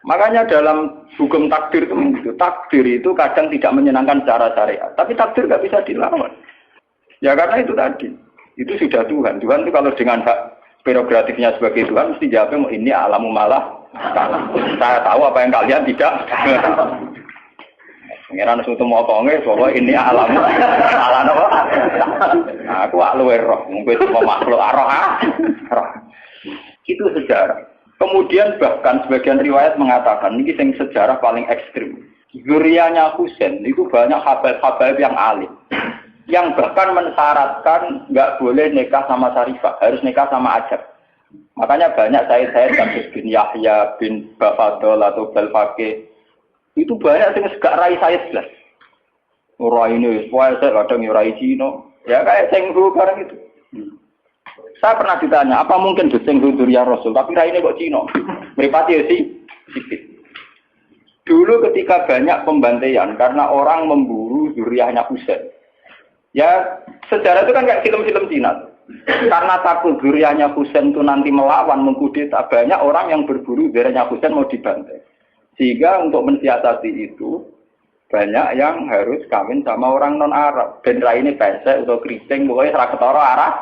Makanya dalam hukum takdir itu begitu. Takdir itu kadang tidak menyenangkan secara syariat, tapi takdir nggak bisa dilawan. Ya karena itu tadi, itu sudah Tuhan. Tuhan itu kalau dengan hak prerogatifnya sebagai Tuhan mesti jawabnya ini alamu malah. Saya tahu apa yang kalian tidak. Pengiran suatu mau konge, bahwa ini alam apa? Aku luwe roh, mungkin semua makhluk roh. Itu sejarah. Kemudian bahkan sebagian riwayat mengatakan ini yang sejarah paling ekstrim. Zuriyahnya Husain itu banyak habaib-habaib yang alim, yang bahkan mensyaratkan nggak boleh nikah sama Sarifah, harus nikah sama Ajab. Makanya banyak saya Syamsus bin Yahya bin Bafadol atau Belfake itu banyak yang segak rai saya jelas. Rai ini, saya kadang rai Cina, ya kayak Senghu barang itu. Saya pernah ditanya, apa mungkin Senghu Durya Rasul, tapi rai ini kok Cina? Meripati ya sih. Dulu ketika banyak pembantaian karena orang memburu zuriyahnya Husain. Ya sejarah itu kan kayak film-film Cina. Karena takut zuriyahnya Husain itu nanti melawan, mengkudeta, banyak orang yang berburu zuriyahnya Husain mau dibantai. Sehingga untuk mensiasati itu, banyak yang harus kawin sama orang non-Arab. Dan ini pesek atau keriting, pokoknya serah ketara Arab.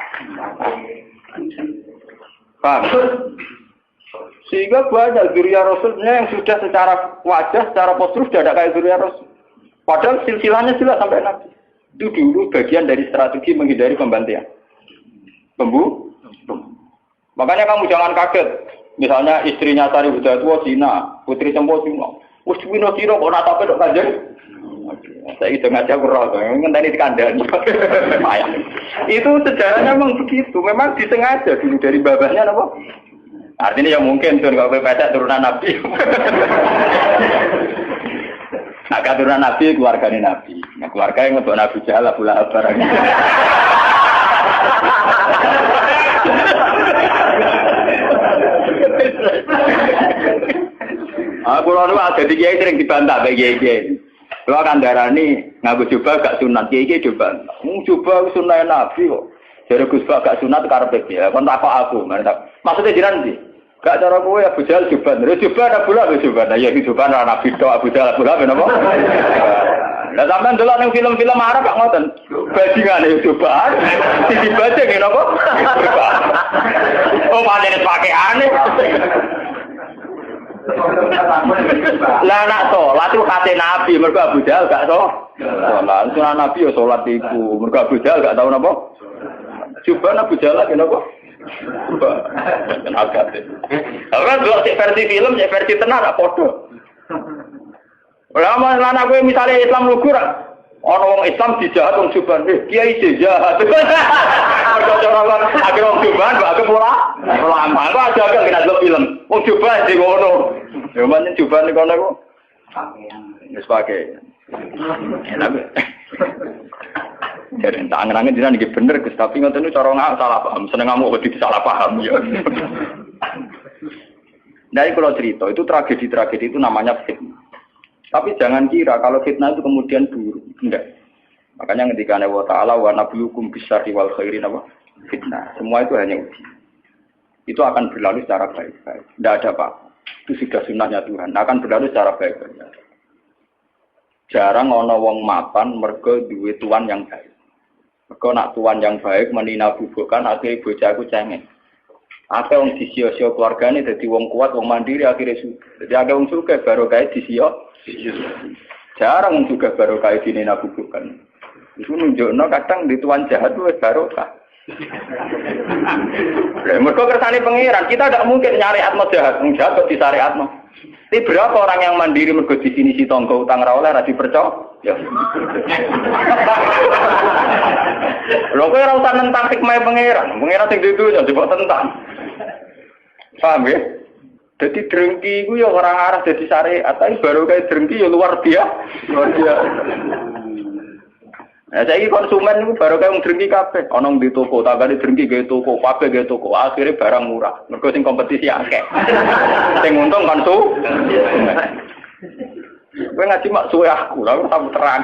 Paham? Sehingga banyak zuriyah Rasulnya yang sudah secara wajah, secara postur sudah ada kayak zuriyah Rasul. Padahal silsilahnya jelas sampai Nabi. Itu dulu bagian dari strategi menghindari pembantaian. Makanya kamu jangan kaget. Misalnya istrinya Sari Budatua Cina, Putri Sempo Cina. Wes Cina kok natape tok kanjeng. Saya itu ngajak kurang, ngenteni dikandani. Itu sejarahnya memang begitu, memang disengaja dulu dari babahnya apa? Artinya ya mungkin tuh kalau pesek turunan Nabi. Nah, keturunan Nabi keluarganya Nabi. Nah, keluarga yang untuk Nabi Jahal Abu Lahab barang. Aku lalu ada di kiai sering dibantah bagi kiai. Kalau akan darani ngaku coba gak sunat kiai coba. Coba sunat Nabi kok. Jadi Gus Bak gak sunat karpet ya. Kon tak aku, mantap. Maksudnya jiran sih. Gak cara kowe Abu Jahal coba. Coba ada pula coba. Nah ya coba Nabi tok Abu Jahal pula napa? Lah sampean delok ning film-film Arab gak ngoten. Bajingane coba. Dibaca ngene napa? Oh, panen pakaiane. Lah nak salat itu kate Nabi, mergo Abu Jahal gak tau. Salat sunah Nabi ya salat iku, mergo Abu Jahal gak tau napa? Coba Abu Jahal kenapa? Coba. Tenaga. Ora delok versi film, versi tenar gak padha. Ora lan aku misale Islam lugur, ana wong Islam dijahat wong Juban, kiai jahat. Orang akhir wong Juban, mbak lama. Kok aja gak kena delok film. Wong Juban di ngono. Ya men Juban di kono kok. Wis pakai. Enak. Jadi tak angen-angen jenengan iki bener Gus, tapi ngoten niku cara salah paham. Seneng ngamuk kok disalah paham ya. Dari kalau cerita itu tragedi-tragedi itu namanya fitnah. Tapi jangan kira kalau fitnah itu kemudian buruk. Enggak. Makanya ketika Allah Ta'ala wa nabluukum bisyarri wal khairi fitnah. Semua itu hanya uji. Itu akan berlalu secara baik-baik. Tidak ada apa. Itu sudah sunnahnya Tuhan. Akan berlalu secara baik-baik. Jarang ana wong mapan mergo duwe tuan yang baik. Mergo nak tuan yang baik menina bubukan akhirnya bocahku cengeng. Akeh wong disio-sio keluargane dadi wong kuat, wong mandiri akhirnya suka. Jadi akeh wong suka baru kae disio. Jarang juga barokah di nina bubukan. Itu nunjukno kadang di tuan jahat itu barokah. Mereka kersane pengiran, kita tidak mungkin nyari atmo jahat, jahat kok disari atmo. Tapi berapa orang yang mandiri mergo di sini si tonggo utang ra oleh ra dipercaya? Ya. Lho kowe ora usah nentang hikmah pangeran. Pangeran sing dudu coba tentang. Paham ya? Jadi drengki itu ya orang arah jadi syariat, tapi baru kayak drengki ya luar biasa. Nah, saya ini konsumen itu baru kayak drengki kabeh. Onong di toko, tagane drengki gawe toko, kabeh gawe toko. Akhirnya barang murah. Mergo sing kompetisi akeh. Sing untung konsumen. Kowe ngaji mak suwe aku, lha tak terang.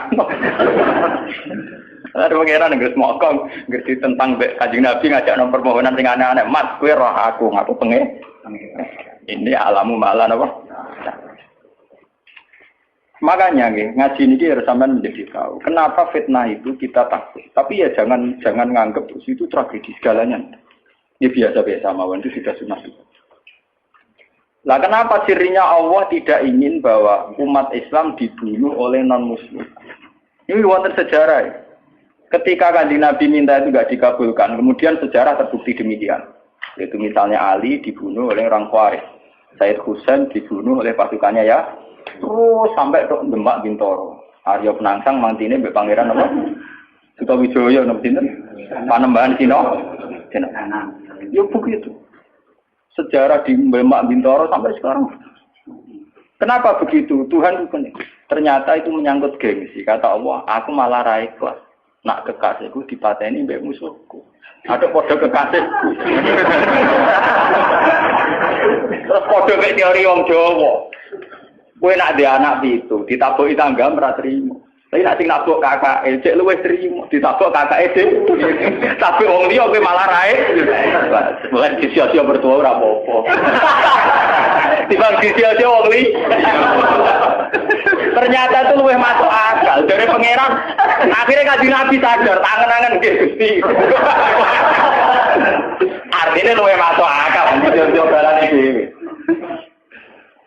Ada pengiran nggak semua kong, ngerti tentang Kanjeng Nabi ngajak nomor permohonan sing aneh-aneh. Mas, kowe roh aku ngaku pengen. Ini alamu malan apa? Makanya ngaji ini harus sampean menjadi tahu. Kenapa fitnah itu kita takut. Tapi ya jangan nganggep itu tragedi segalanya. Ini biasa-biasa mawon itu sudah sunah. Lah kenapa sirinya Allah tidak ingin bahwa umat Islam dibunuh oleh non-muslim? Ini wonten sejarah ya. Ketika Kanjeng Nabi minta itu tidak dikabulkan, kemudian sejarah terbukti demikian. Yaitu misalnya Ali dibunuh oleh orang Khawarij, Said Husain dibunuh oleh pasukannya ya, terus sampai ke Demak Bintoro. Arya Penangsang mantine mbek pangeran apa? Sutawijaya napa sinten? Panembahan Cina. Ya begitu. Sejarah di Demak Bintoro sampai sekarang. Kenapa begitu? Tuhan itu ternyata itu menyangkut gengsi. Kata Allah, aku malah ra ikhlas. Nak kekasihku dipateni mbek musuhku. Ada kode kekasihku. Terus kode mek teori wong Jawa. Kowe nak dhe anak pitu, ditabuki tangga ora trimo. Tapi nak sing nabuk kakake, cek luwih trimo, ditabuk kakake dhewe. Tapi wong liya kowe malah rae. Bukan sia-sia bertua ora apa-apa. Timbang sia-sia wong liya. Ternyata itu luwih masuk akal dari pangeran. Akhirnya Kanjeng Nabi sadar, tangan-tangan nggih Gusti. Artinya luwih masuk akal, sia-sia balane dhewe.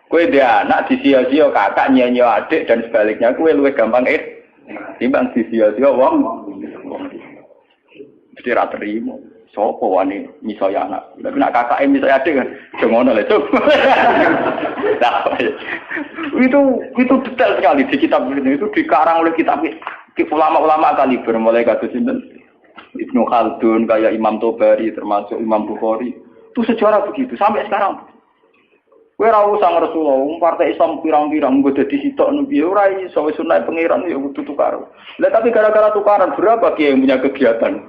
Kowe dia anak disia-sia kakak nyanyi adik dan sebaliknya kowe luwih gampang timbang disia-sia wong. Mesti ra terima. Sopo wani misaya anak. Tapi nak kakake misaya adik kan aja ngono lho, Cuk. Nah, itu detail sekali di kitab ini. Itu dikarang oleh kitab ulama-ulama kaliber mulai kados sinten Ibnu Khaldun kayak Imam Tobari termasuk Imam Bukhari. Itu sejarah begitu sampai sekarang. Kowe ora usah Rasulullah, partai Islam pirang-pirang nggo dadi sitok niku ya ora iso wis sunah pangeran ya kudu tukar. Lah tapi gara-gara tukaran berapa kiai yang punya kegiatan?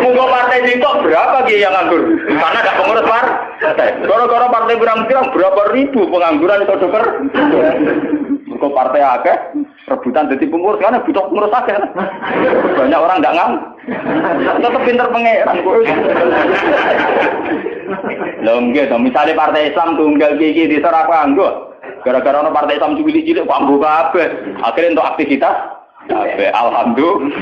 Monggo partai sitok berapa kiai yang nganggur? Karena ada pengurus partai. Gara-gara partai pirang-pirang berapa ribu pengangguran itu dokter. Mergo partai akeh rebutan dadi pengurus karena butuh pengurus akeh. Banyak orang enggak ngam. Tetep pinter pangeran kowe. Lho nggih to, misale partai Islam tunggal iki disera kanggo. Gara-gara ono partai Islam cilik-cilik kok ambu kabeh. Akhire entuk aktivitas kabeh. Alhamdulillah.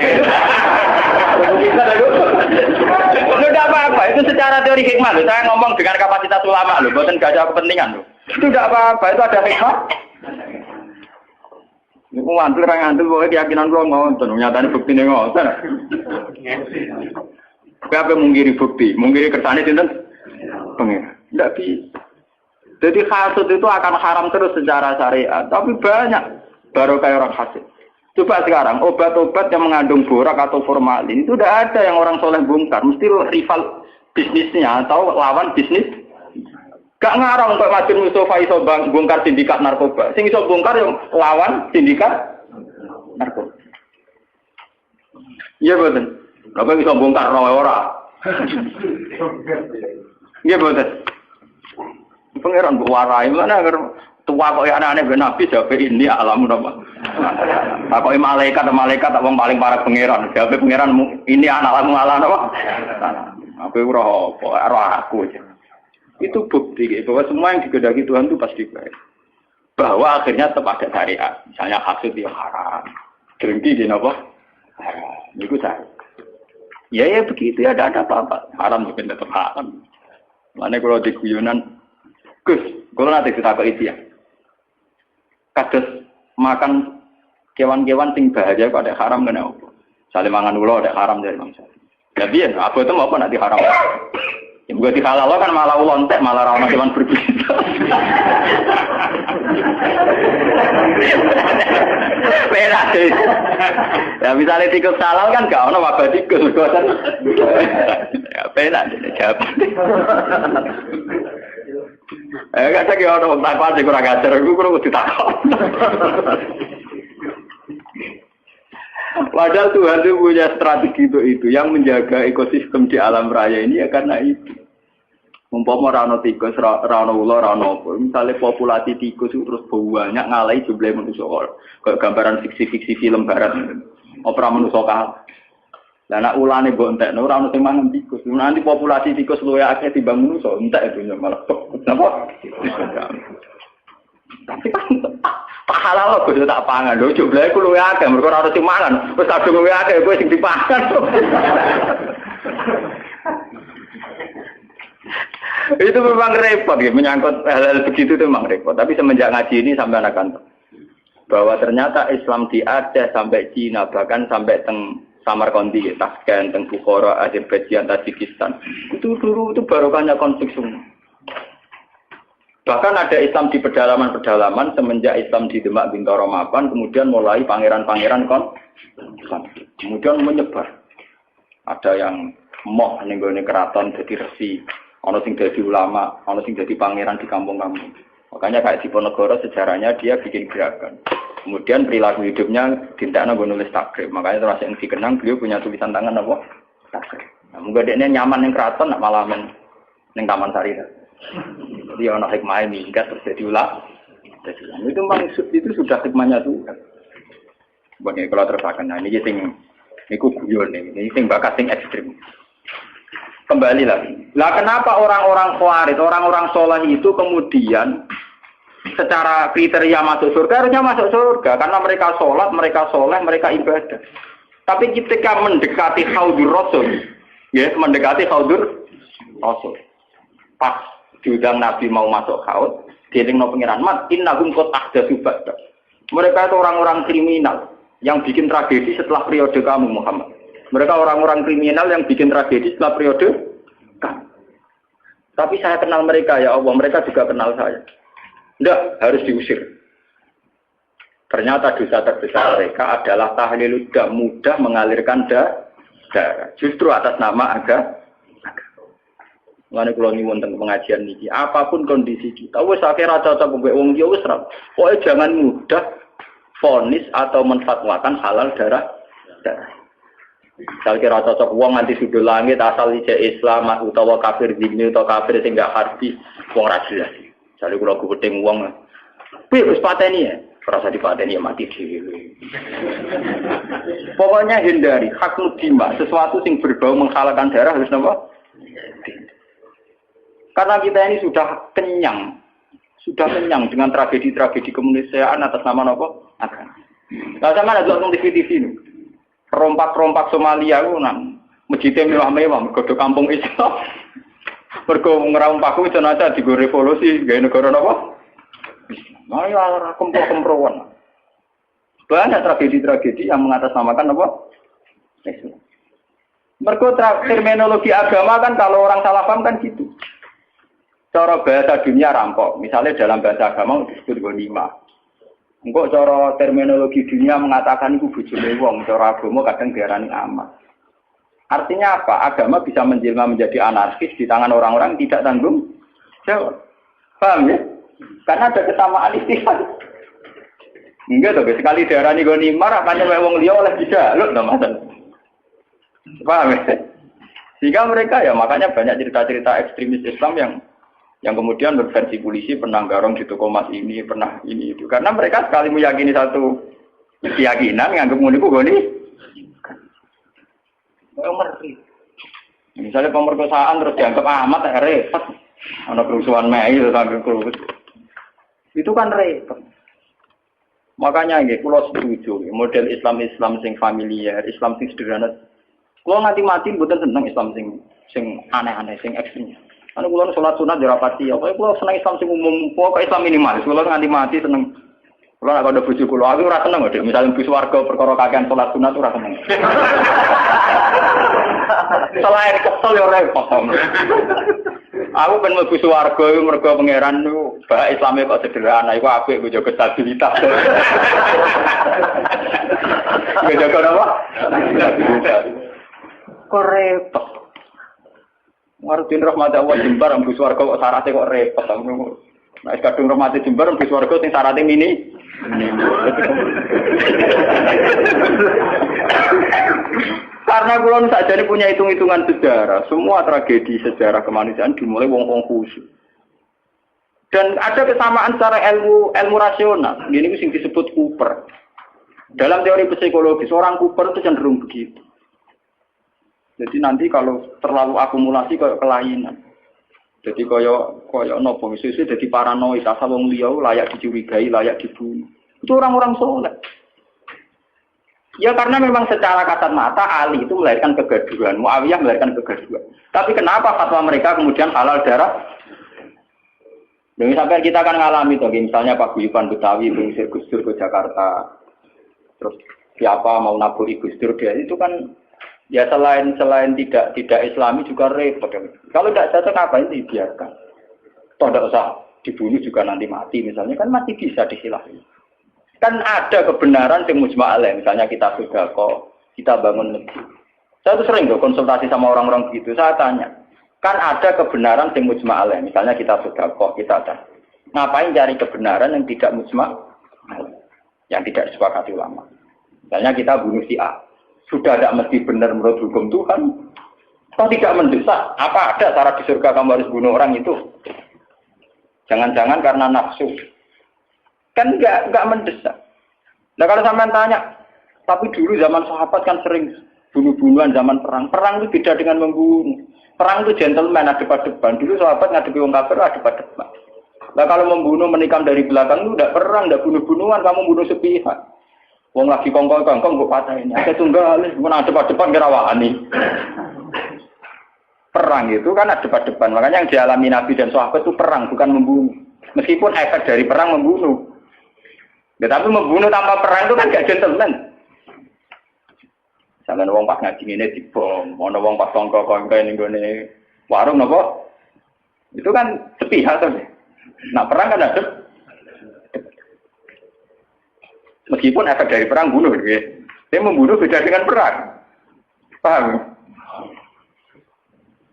Tidak apa-apa, itu secara teori hikmah loh. Saya ngomong dengan kapasitas ulama loh, bukan gak ada kepentingan loh. Itu tidak apa-apa, itu ada hikmah. Ini ngantul, orang ngantul, pokoknya keyakinan gue ngonton, nyatanya bukti ini ngonton. Apa mungkiri bukti, mungkiri kersane itu pengen, tidak bisa. Jadi hasud itu akan haram terus secara syariat, tapi banyak baru kayak orang hasud. Coba sekarang obat-obat yang mengandung borak atau formalin itu tidak ada yang orang soleh bongkar, mesti rival bisnisnya atau lawan bisnis. Gak ngarang untuk Madun Mustafa iso bongkar sindikat narkoba. Sing iso bongkar yang lawan sindikat narkoba. Iya betul. Apa iso bongkar rawe ora? Iya betul. Pangeran mbok warai mana agar tua kok anak-anak ben Nabi jawab ini alam apa? Apa malaikat tak wong paling parah pangeran. Jawab pangeran ini anak alam apa? Aku ora aku aja. Itu bukti bahwa semua yang digedaki Tuhan itu pasti baik. Bahwa akhirnya tetap ada syariat. Misalnya hasud yang haram. Drengki di apa? Haram. Itu saya. Ya begitu ya ada apa-apa. Haram juga tetap haram. Mana kalau di guyonan, Gus, kalau nanti kita itu ya. Kados makan kewan-kewan sing bahaya kok ada haram kena apa? Saling mangan ulo ada haram dari bangsa. Ya biar, apa itu apa nanti haram? Ya bukan di halal kan malah ulontek malah rawan kewan berbisa. Penak sih. Ya misalnya tikus halal kan gak ono wabah tikus kan. Ya penak jawaban. Kadang ya ono takwa sing kurang ajar iku kudu ditakon. Padahal Tuhan itu punya strategi untuk itu, yang menjaga ekosistem di alam raya ini ya karena itu. Umpama rano tikus, rano ular, rano apa. Misalnya populasi tikus itu terus banyak ngalahi jumlah manusia. Kayak gambaran fiksi-fiksi film barat. Opera manusia kalah. Lah nek ulane mbok entekno ora ono sing mangan tikus. Nanti populasi tikus luwih akeh timbang manusia, entek itu malah. Napa? Tapi kan tak halal kok tak pangan. Lho jumlahe ku luwih akeh, mergo ora ono sing mangan. Wis kadung luwih akeh kowe sing dipangan. Itu memang repot ya, menyangkut hal-hal begitu itu memang repot. Tapi semenjak ngaji ini sampai anak bahwa ternyata Islam di Aceh sampai Cina, bahkan sampai teng Samarkandi, Tashkent, teng Bukhara, Azerbaijan, Tajikistan. Itu dulu itu barokahnya konflik semua. Bahkan ada Islam di pedalaman-pedalaman semenjak Islam di Demak Bintoro Mapan, kemudian mulai pangeran-pangeran konflik. Kemudian menyebar. Ada yang moh nenggone keraton jadi resi. Ono sing jadi ulama, ono sing jadi pangeran di kampung-kampung. Makanya kayak di Ponorogo sejarahnya dia bikin gerakan. Kemudian perilaku hidupnya dintakna nggo nulis takrib. Makanya terus yang dikenang beliau punya tulisan tangan apa? Takrib. Nah, mungkin dia nyaman ning keraton nak malah ning Taman Sari. Jadi ono hikmah minggat terus jadi ulama. Itu memang itu sudah hikmahnya Tuhan. Bagi kalau terpakan. Nah, ini sing niku guyon ini sing bakat sing ekstrim. Kembali lagi. Lah kenapa orang-orang khawarij, orang-orang soleh itu kemudian secara kriteria masuk surga harusnya masuk surga karena mereka sholat, mereka soleh, mereka ibadah. Tapi ketika mendekati haudur rasul, ya mendekati haudur rasul, pas diundang Nabi mau masuk haud, dielingno pengiran mat, innahum qad ahdatsu ba'da. Mereka itu orang-orang kriminal yang bikin tragedi setelah periode kamu Muhammad. Mereka orang-orang kriminal yang bikin tragedi setelah periode kamu. Tapi saya kenal mereka ya Allah, mereka juga kenal saya. Tidak, harus diusir. Ternyata dosa terbesar mereka adalah tahlilud dam, mudah mengalirkan darah. Justru atas nama agama. Mulane kula nyuwun teng pengajian niki, apapun kondisi kita, wis akhir cocok mbek wong iki wis ra. Pokoke jangan mudah vonis atau menfatwakan halal darah. Misal kira cocok wong nganti sudul langit asal ije Islam utawa kafir dini utawa kafir sing gak harti wong ra jelas. Misale kula gudeng wong piye wis pateni ya, rasa dipateni ya mati dhewe. Pokoknya hindari hak mudimah, sesuatu sing berbau menghalalkan darah harus napa? Karena kita ini sudah kenyang dengan tragedi-tragedi kemanusiaan atas nama napa? Agama. Lah sama ada nonton TV ini. Rompak-rompak Somalia ku nang masjidnya mewah-mewah mergo kampung Islam. Mergo ngerompakku itu aja digo revolusi gawe negara napa? Mari ora kempro-kemproan. Banyak tragedi-tragedi yang mengatasnamakan apa? Islam. Mergo terminologi agama kan kalau orang salah paham kan gitu. Cara bahasa dunia rampok. Misalnya dalam bahasa agama disebut ghanimah. Engkau cara terminologi dunia mengatakan itu bojone wong, cara agama kadang diarani amat. Artinya apa? Agama bisa menjelma menjadi anarkis di tangan orang-orang tidak tanggung jawab. Paham ya? Karena ada kesamaan istilah. Enggak toh, sekali diarani ghanimah rapane wong liya oleh dijaluk to, Mas. Paham ya? Sehingga mereka ya makanya banyak cerita-cerita ekstremis Islam yang kemudian berversi polisi pernah garong di toko emas ini, pernah ini itu. Karena mereka sekali meyakini satu keyakinan, nganggep ngono iku goni. Ngerti. Misalnya pemerkosaan terus dianggap amat repot. Ana kerusuhan Mei terus anggap kerusuhan. Itu kan repot. Makanya nggih kula setuju model Islam sing familiar, Islam sing sederhana. Kula nganti mati mboten seneng Islam sing aneh-aneh, sing ekstrem. Anu kula salat sunat yo rapati, apa kula seneng Islam sing umum, kok Islam minimalis, kula nganti mati seneng Kalau nak ada bojo kula, aku ora seneng kok. Misalnya bus warga perkara kakean salat sunat ora seneng. Selain kesel ya repot. Aku ben mlebu swarga iku mergo pangeran niku bak Islame kok sederhana iku apik nggo jaga stabilitas. Nggo jaga apa? Kok repot. Warutin rahmat Allah Jembar mlebu swarga kok syaratnya kok repot. Nah, kadung rahmat Jembar mlebu swarga sing syaratnya mini. Karena kulon saja ini punya hitung-hitungan sejarah, semua tragedi sejarah kemanusiaan dimulai wong-wong khusyuk. Dan ada kesamaan secara ilmu rasional. Ini yang disebut Cooper. Dalam teori psikologi, seorang Cooper itu cenderung begitu. Jadi nanti kalau terlalu akumulasi kayak kelainan. Jadi koyo nopo susu jadi paranoid, asal wong liya layak dicurigai, layak dibunuh. Itu orang-orang soleh. Ya karena memang secara kasat mata Ali itu melahirkan kegaduhan, Muawiyah melahirkan kegaduhan. Tapi kenapa fatwa mereka kemudian halal darah? Sampai kita akan ngalami tuh, misalnya Pak Guyuban Betawi mengusir Gus Dur ke Jakarta, terus siapa mau naburi Gus Dur dia itu kan. Ya selain tidak Islami juga repot. Kalau tidak cocok ngapain dibiarkan? Toh tidak usah dibunuh juga nanti mati misalnya kan masih bisa disilahi. Kan ada kebenaran yang mujma' alaih. Misalnya kita sedekah, kita bangun masjid. Saya tuh sering konsultasi sama orang-orang begitu. Saya tanya, kan ada kebenaran yang mujma' alaih. Misalnya kita sedekah, kita ada. Ngapain cari kebenaran yang tidak mujma' alaih, yang tidak disepakati ulama? Misalnya kita bunuh si A. Sudah tidak mesti benar menurut hukum Tuhan. Kalau tidak mendesak, apa ada cara di surga kamu harus bunuh orang itu? Jangan-jangan karena nafsu. Kan enggak mendesak. Nah kalau sampean tanya, tapi dulu zaman sahabat kan sering bunuh-bunuhan zaman perang. Perang itu beda dengan membunuh. Perang itu gentleman, ada depan. Dulu sahabat ngadepi wong kafir ada depan. Nah kalau membunuh menikam dari belakang itu tidak perang, tidak bunuh-bunuhan, kamu bunuh sepihak. Wong lagi kongkong-kongkong kok patahin. Ada tunggal, mun ada depan kerawani. Perang itu kan ada depan. Makanya yang dialami Nabi dan sahabat itu perang, bukan membunuh. Meskipun efek dari perang membunuh. Tetapi membunuh tanpa perang itu kan gak gentleman. Misalnya wong pas ngaji ini dibom, ana wong pas kongkong-kongkong ning gone warung napa? Itu kan sepihak to. Nah, perang kan ada. Meskipun efek dari perang bunuh, gitu. Dia membunuh beda dengan perang. Paham?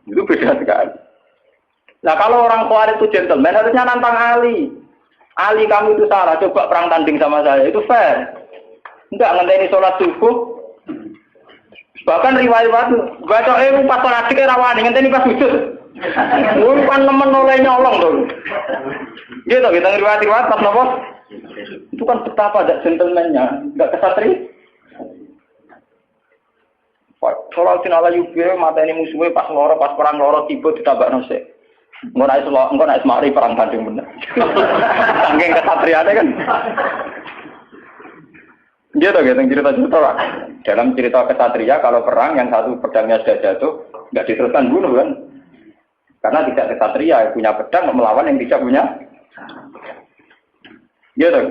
Itu beda sekali. Nah kalau orang Khawarij itu gentleman harusnya nantang Ali. Ali kamu itu salah, coba perang tanding sama saya. Itu fair. Enggak ngenteni sholat subuh. Bahkan riwayat baca pas sholat dikira rawani ngenteni pas sujud. Bukan nemen oleh nyolong tuh. Gitu kita riwayat pas nopo. Itu kan betapa ada gentleman-nya, enggak kesatri. Kalau sinala yubi mata ini musuhnya pas perang loro tiba ditabak nasi. Engkau naik semari perang tanding bener. Saking kesatriannya kan. Gitu cerita-cerita lah. Dalam cerita kesatria kalau perang yang satu pedangnya sudah jatuh nggak diteruskan bunuh kan? Karena tidak kesatria punya pedang melawan yang tidak punya. Gitu.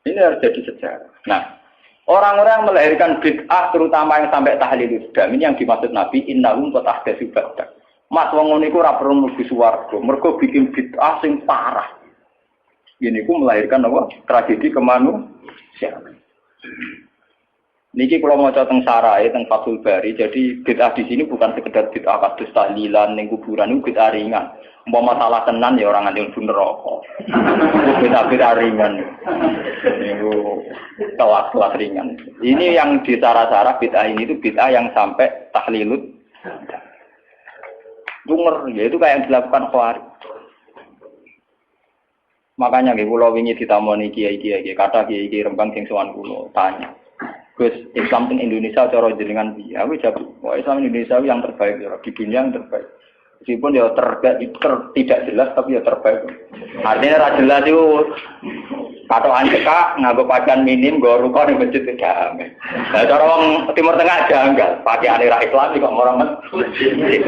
Ini harus jadi sejarah. Nah, orang-orang yang melahirkan bid'ah terutama yang sampai tahlil Islam ini yang dimaksud Nabi innahum qad ahdatsu ba'da. Mas wong ngono iku ora perlu mlebu swarga, mergo bikin bid'ah sing parah. Ini ku melahirkan apa? Tragedi kemanusiaan. Niki kalau mau teng sarai teng Fathul Bari, jadi bid'ah di sini bukan sekedar bid'ah kados tahlilan ning kuburan, itu bid'ah ringan. Umpama masalah tenan ya orang nganti mlebu neraka. Bid'ah ringan. Niku kelas ringan. Ini yang di cara-cara bid'ah ini itu bid'ah yang sampai tahlilut. Dunger, ya itu kayak yang dilakukan Khawarij. Makanya nggih kula wingi ditamoni kiai-kiai, kata kiai Rembang sing sowan kula tanya. Gus, Islam di Indonesia cara jenengan piye? Aku jawab, wah Islam Indonesia yang terbaik ya, di dunia yang terbaik. Meskipun ya tidak jelas tapi ya terbaik. Artinya ra jelas itu patokan cekak nganggo pakaian minim nggo ruko ning masjid tidak amin. Lah cara wong Timur Tengah janggal, pakaiane ra Islam kok orang masjid.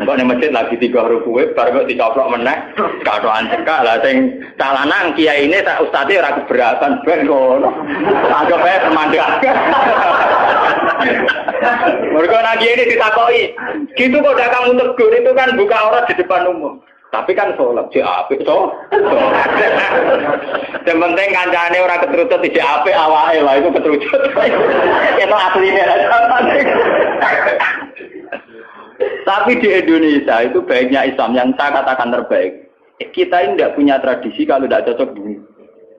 Engko ning masjid lagi 3 rukuwe bar kok dicoplok meneh katokan cekak lah sing calanang kiyaine tak ustaze ora keberatan ben ngono. Anggap ae semandang. Mergo nang kiyaine ditakoki, gitu kok dagang tegur itu kan buka aurat di depan umum. Tapi kan sholat, jek apik to. Yang penting kancane ora keterucut jek apik awake lah itu keterucut. Itu asline. Tapi di Indonesia itu baiknya Islam yang saya katakan terbaik. Kita ini tidak punya tradisi kalau tidak cocok bunuh.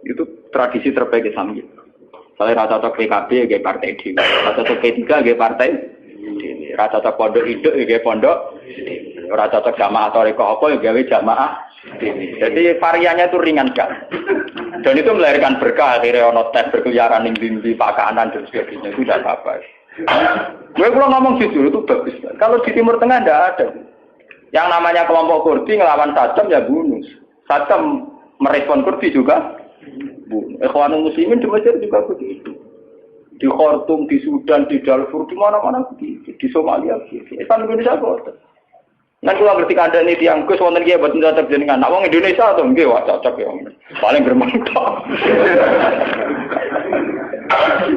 Itu tradisi terbaik Islam gitu. Kalau tidak cocok PKB ya partai D, tidak cocok P3 ya partai D, tidak cocok pondok hidup ya pondok D. Ora cocok jamaah toriko apa ya gawe jamaah. Jadi variannya itu ringan kan. Dan itu melahirkan berkah, akhirnya ono tes berkeliaran ning ndi pakanan dan sebagainya itu tidak apa-apa. Gue kalau ngomong jujur itu bagus. Kalau di Timur Tengah tidak ada. Yang namanya kelompok Kurdi ngelawan Saddam ya bunuh. Saddam merespon Kurdi juga bunuh. Ikhwanul Muslimin di Mesir juga begitu. Di Khartoum, di Sudan, di Darfur, di mana-mana begitu. Di Somalia begitu. Islam Indonesia kok. Kan kalau ngerti kandang ini yang Gus wonten nggih boten cocok jenengan. Nek wong Indonesia to nggih wah cocok ya. Paling bermanfaat.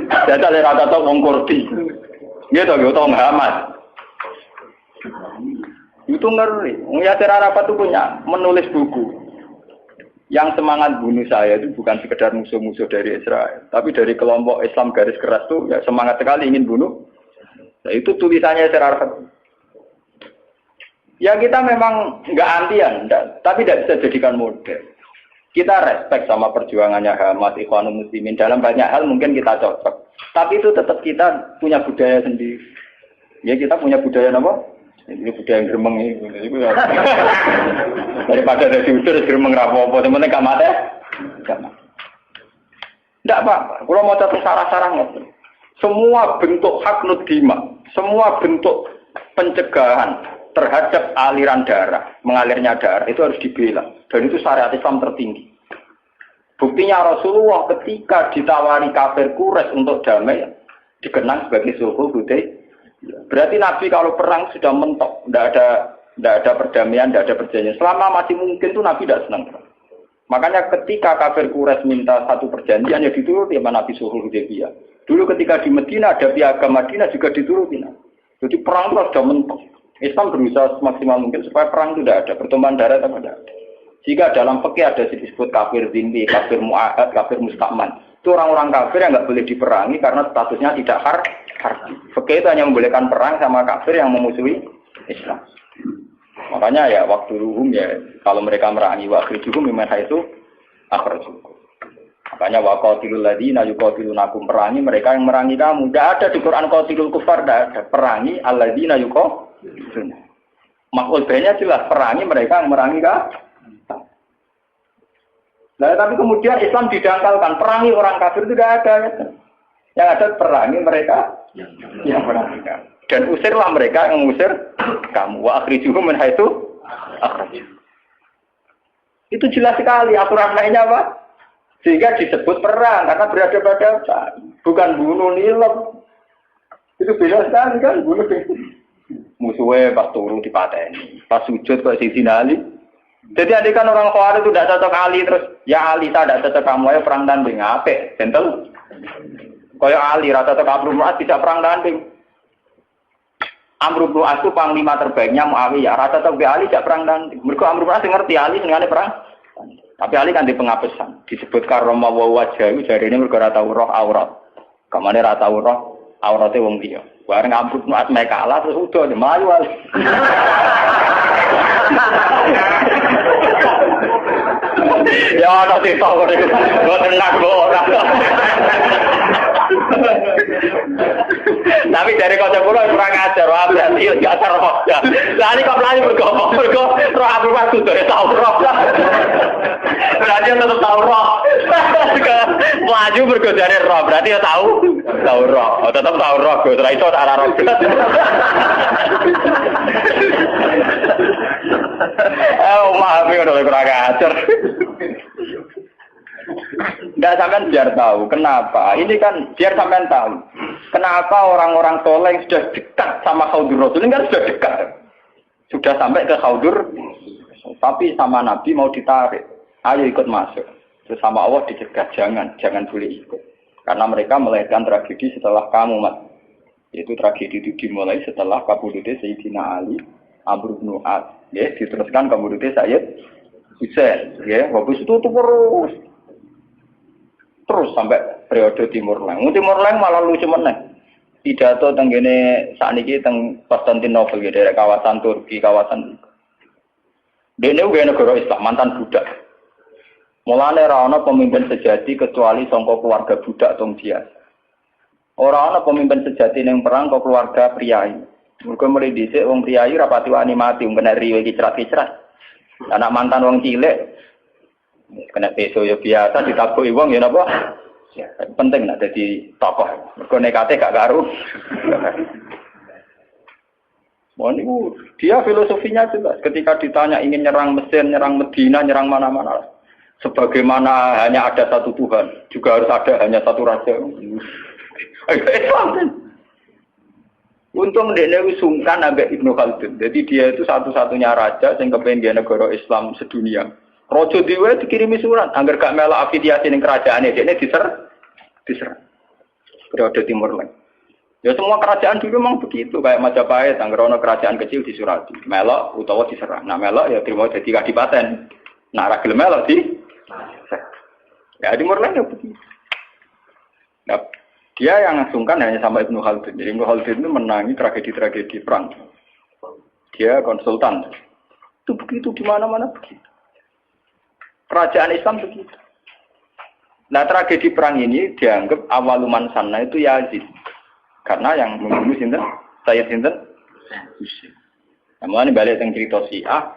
Dadi lek rata to wong Kurdi. Nggih to yo to Hamas. Itu ngeri. Wong Yasir Arafat itu punya menulis buku. Yang semangat bunuh saya itu bukan sekedar musuh-musuh dari Israel, tapi dari kelompok Islam garis keras itu ya semangat sekali ingin bunuh. Nah, itu tulisannya Yasir Arafat. Ya kita memang nggak antian, tapi tidak bisa jadikan model. Kita respect sama perjuangannya Hamas, Ikhwanul Muslimin. Dalam banyak hal mungkin kita cocok. Tapi itu tetap kita punya budaya sendiri. Ya kita punya budaya apa? Ini budaya yang gremeng ini. Daripada ada diusir, gremeng rapopo. Teman-teman gak mati? Gak mati. Tidak apa-apa. Kalau mau catat sarah-sarah nggak. Semua bentuk hak nudima, semua bentuk pencegahan terhadap aliran darah, mengalirnya darah itu harus dibela. Dan itu syariat Islam tertinggi. Buktinya Rasulullah ketika ditawari kafir Quraisy untuk damai, dikenang sebagai sulhul Hudaybiyah. Berarti Nabi kalau perang sudah mentok, tidak ada perdamaian, tidak ada perjanjian. Selama masih mungkin tuh Nabi tidak senang. Makanya ketika kafir Quraisy minta satu perjanjian, ya dituruti sama Nabi sulhul Hudaybiyah. Dulu ketika di Madinah ada piagam Madinah juga dituruti. Jadi perang itu sudah mentok. Islam berusaha semaksimal mungkin supaya perang itu tidak ada, pertumpahan darah tidak ada. Jika dalam fikih ada disebut kafir zimmi, kafir mu'ahad, kafir mustakman, itu orang-orang kafir yang nggak boleh diperangi karena statusnya tidak harbi. Fikih itu hanya membolehkan perang sama kafir yang memusuhi Islam. Makanya ya waktu ruhum ya kalau mereka merangi waktu ruhum memang itu akhirnya. Makanya waqatilul ladina yuqatilunakum, perangi mereka yang merangi kamu. Tidak ada di Quran qatilul kufar, tidak ada. Perangi alladzina yuqatiluna. Maksud banyak jelas perangi mereka yang merangi kamu. Nah, tapi kemudian Islam didangkalkan perangi orang kafir itu tidak ada. Ya. Yang ada perangi mereka yang merangi kamu. Dan usirlah mereka yang mengusir kamu. Wa akhrijuhum min haitsu akhrajuhum. Itu jelas sekali aturan lainnya apa? Sehingga disebut perang karena berhadapan-hadapan, bukan bunuh nilai. Itu beda sekali kan bunuh. Musuhnya pas turun dipateni, pas sujud kok sinali. Jadi adikan orang Khawarij itu tidak cocok Ali terus, ya Ali saya tidak cocok kamu ya perang tanding apik, gentle. Kayak Ali rata cocok Amr bin As tidak perang tanding. Amr bin As itu panglima terbaiknya Muawiyah, rata cocok Ali tidak perang tanding. Mereka Amr bin As ngerti Ali senengane perang. Tapi Ali kan di pengapesan, disebut karoma wajah itu jadi ini mereka rata roh aurat. Kamane rata roh auratnya wong dia. Bareng Amr bin As mereka kalah terus udah melayu Ali. Ya ana sing tahu kok tenang kok ora. Tapi dari kota pulau kurang ajar, berarti nggak terus. Lah ini kok pelani bergo roh Abu Bakar sudah tahu roh. Berarti tetap tahu roh. Melaju bergo dari roh, berarti ya tahu roh. Oh, tetap tahu roh, gue setelah itu arah roh. Maaf ya udah kurang ajar. Enggak sampean biar tahu kenapa. Ini kan biar sampean tahu kenapa orang-orang soleh yang sudah dekat sama Khawdur Rasul ini kan sudah dekat. Sudah sampai ke Khaudur, tapi sama Nabi mau ditarik. Ayo ikut masuk. Terus sama Allah dicegah, jangan boleh ikut. Karena mereka melahirkan tragedi setelah kamu, Mas. Yaitu tragedi itu dimulai setelah kabudutnya Sayyidina Ali, Amr bin As. Ya, diteruskan kabudutnya Sayyid Husain. Ya, habis itu terus sampai periode Timur Leng. Timur Leng malah lucu meneh. Pidato tenggene sakniki teng Konstantinopel ya, daerah kawasan Turki, kawasan dene uga negara Islam, mantan budak. Mulane ora ana pemimpin sejati kecuali sangka keluarga budak tong biasa. Ora ana pemimpin sejati ning perang kok keluarga priyayi. Mergo mulai dhisik wong priyayi ra pati wani mati, kena riwe kicrat-kicrat. Anak mantan wong cilik kena peso ya biasa ditabuki wong ya napa? Ya, penting nak jadi tokoh. Mergo nekate gak karu. Dia filosofinya jelas. Ketika ditanya ingin nyerang Mesir, nyerang Medina, nyerang mana-mana. Sebagaimana hanya ada satu Tuhan, juga harus ada hanya satu raja. Untung dia sungkan ambek Ibnu Khaldun. Jadi dia itu satu-satunya raja yang kepengen negara Islam sedunia. Rojo Dewa dikirimi surat, agar gak melok afiliasi ning kerajaan dia diserang. Periode Timur Leng. Ya semua kerajaan dulu memang begitu, kayak Majapahit, Anggerono kerajaan kecil disurati, melok utawa diserang. Nah melok ya terima jadi kadipaten. Nah ra gelem melok di. Ya Timur Leng ya begitu. Nah, dia yang ngasungkan hanya sama Ibnu Khaldun. Jadi Ibnu Khaldun itu menangi tragedi-tragedi perang. Dia konsultan. Itu begitu di mana-mana begitu. Kerajaan Islam begitu. Nah tragedi perang ini dianggap awaluman sana itu Yazid. Karena yang membunuh sinten? Sayyid sinten? Husain. Namun balik yang cerita Syiah.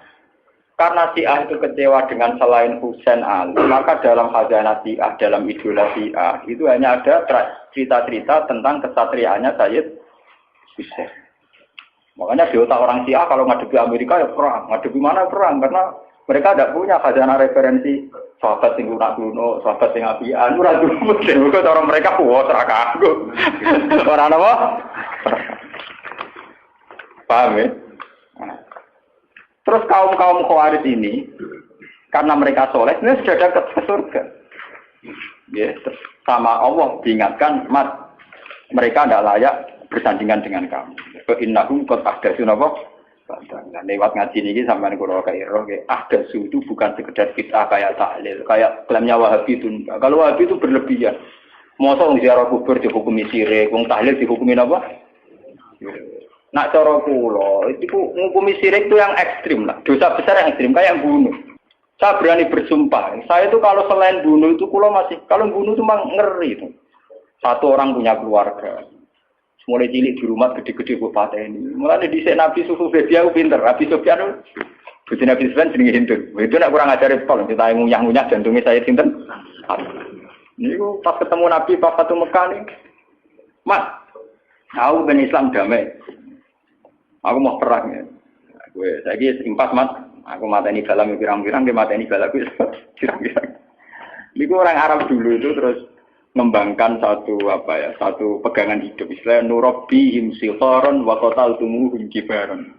Karena Syiah itu kecewa dengan selain Husain Ali, maka dalam khazanah Syiah, dalam idola Syiah, itu hanya ada cerita-cerita tentang kesatriaannya Sayyid Husain. Makanya di otak orang Syiah kalau ngadepi Amerika ya perang. Ngadepi mana perang? Karena mereka tidak punya khazanah referensi sahabat sing lunak kuno, sahabat sing apian, ora duwe mesti kok orang mereka kuat ora kanggo. Ora apa? Paham ya? Terus kaum-kaum Khawarij ini karena mereka soleh, ini sudah dekat ke surga. Ya, sama Allah diingatkan, "Mat, mereka tidak layak bersandingan dengan kamu." Innahum qad ahdatsu napa? Nah, lewat ngaji ini sampai kalau kayak roh, ahdatsu itu bukan sekedar bid'ah kayak tahlil, kayak klaimnya Wahabi itu. Kalau Wahabi itu berlebihan. Masa orang ziarah kubur dihukumi syirik, wong tahlil dihukumi apa? Nak cara kula, itu menghukumi syirik itu yang ekstrim lah. Dosa besar yang ekstrim kayak bunuh. Saya berani bersumpah, saya itu kalau selain bunuh itu kula masih, kalau bunuh itu memang ngeri itu. Satu orang punya keluarga. Mulai cilik di rumah gede-gede bupati ini. Mulai di Nabi Sufu dia pinter. Nabi Sufyan itu Nabi Sufyan jenenge Hindu. Itu nak kurang ajar pol. Kita ngunyah-ngunyah jantungnya saya sinten. Ini pas ketemu Nabi pas satu Mekah nih. Mas, aku ben Islam damai. Aku mau perang ya. Gue saya impas Mas. Aku mateni dalam pirang-pirang dia mateni balaku pirang-pirang. Ini orang Arab dulu itu terus mengembangkan satu pegangan hidup istilah nurabbihim sigharan wa qataltumuhum kibaran.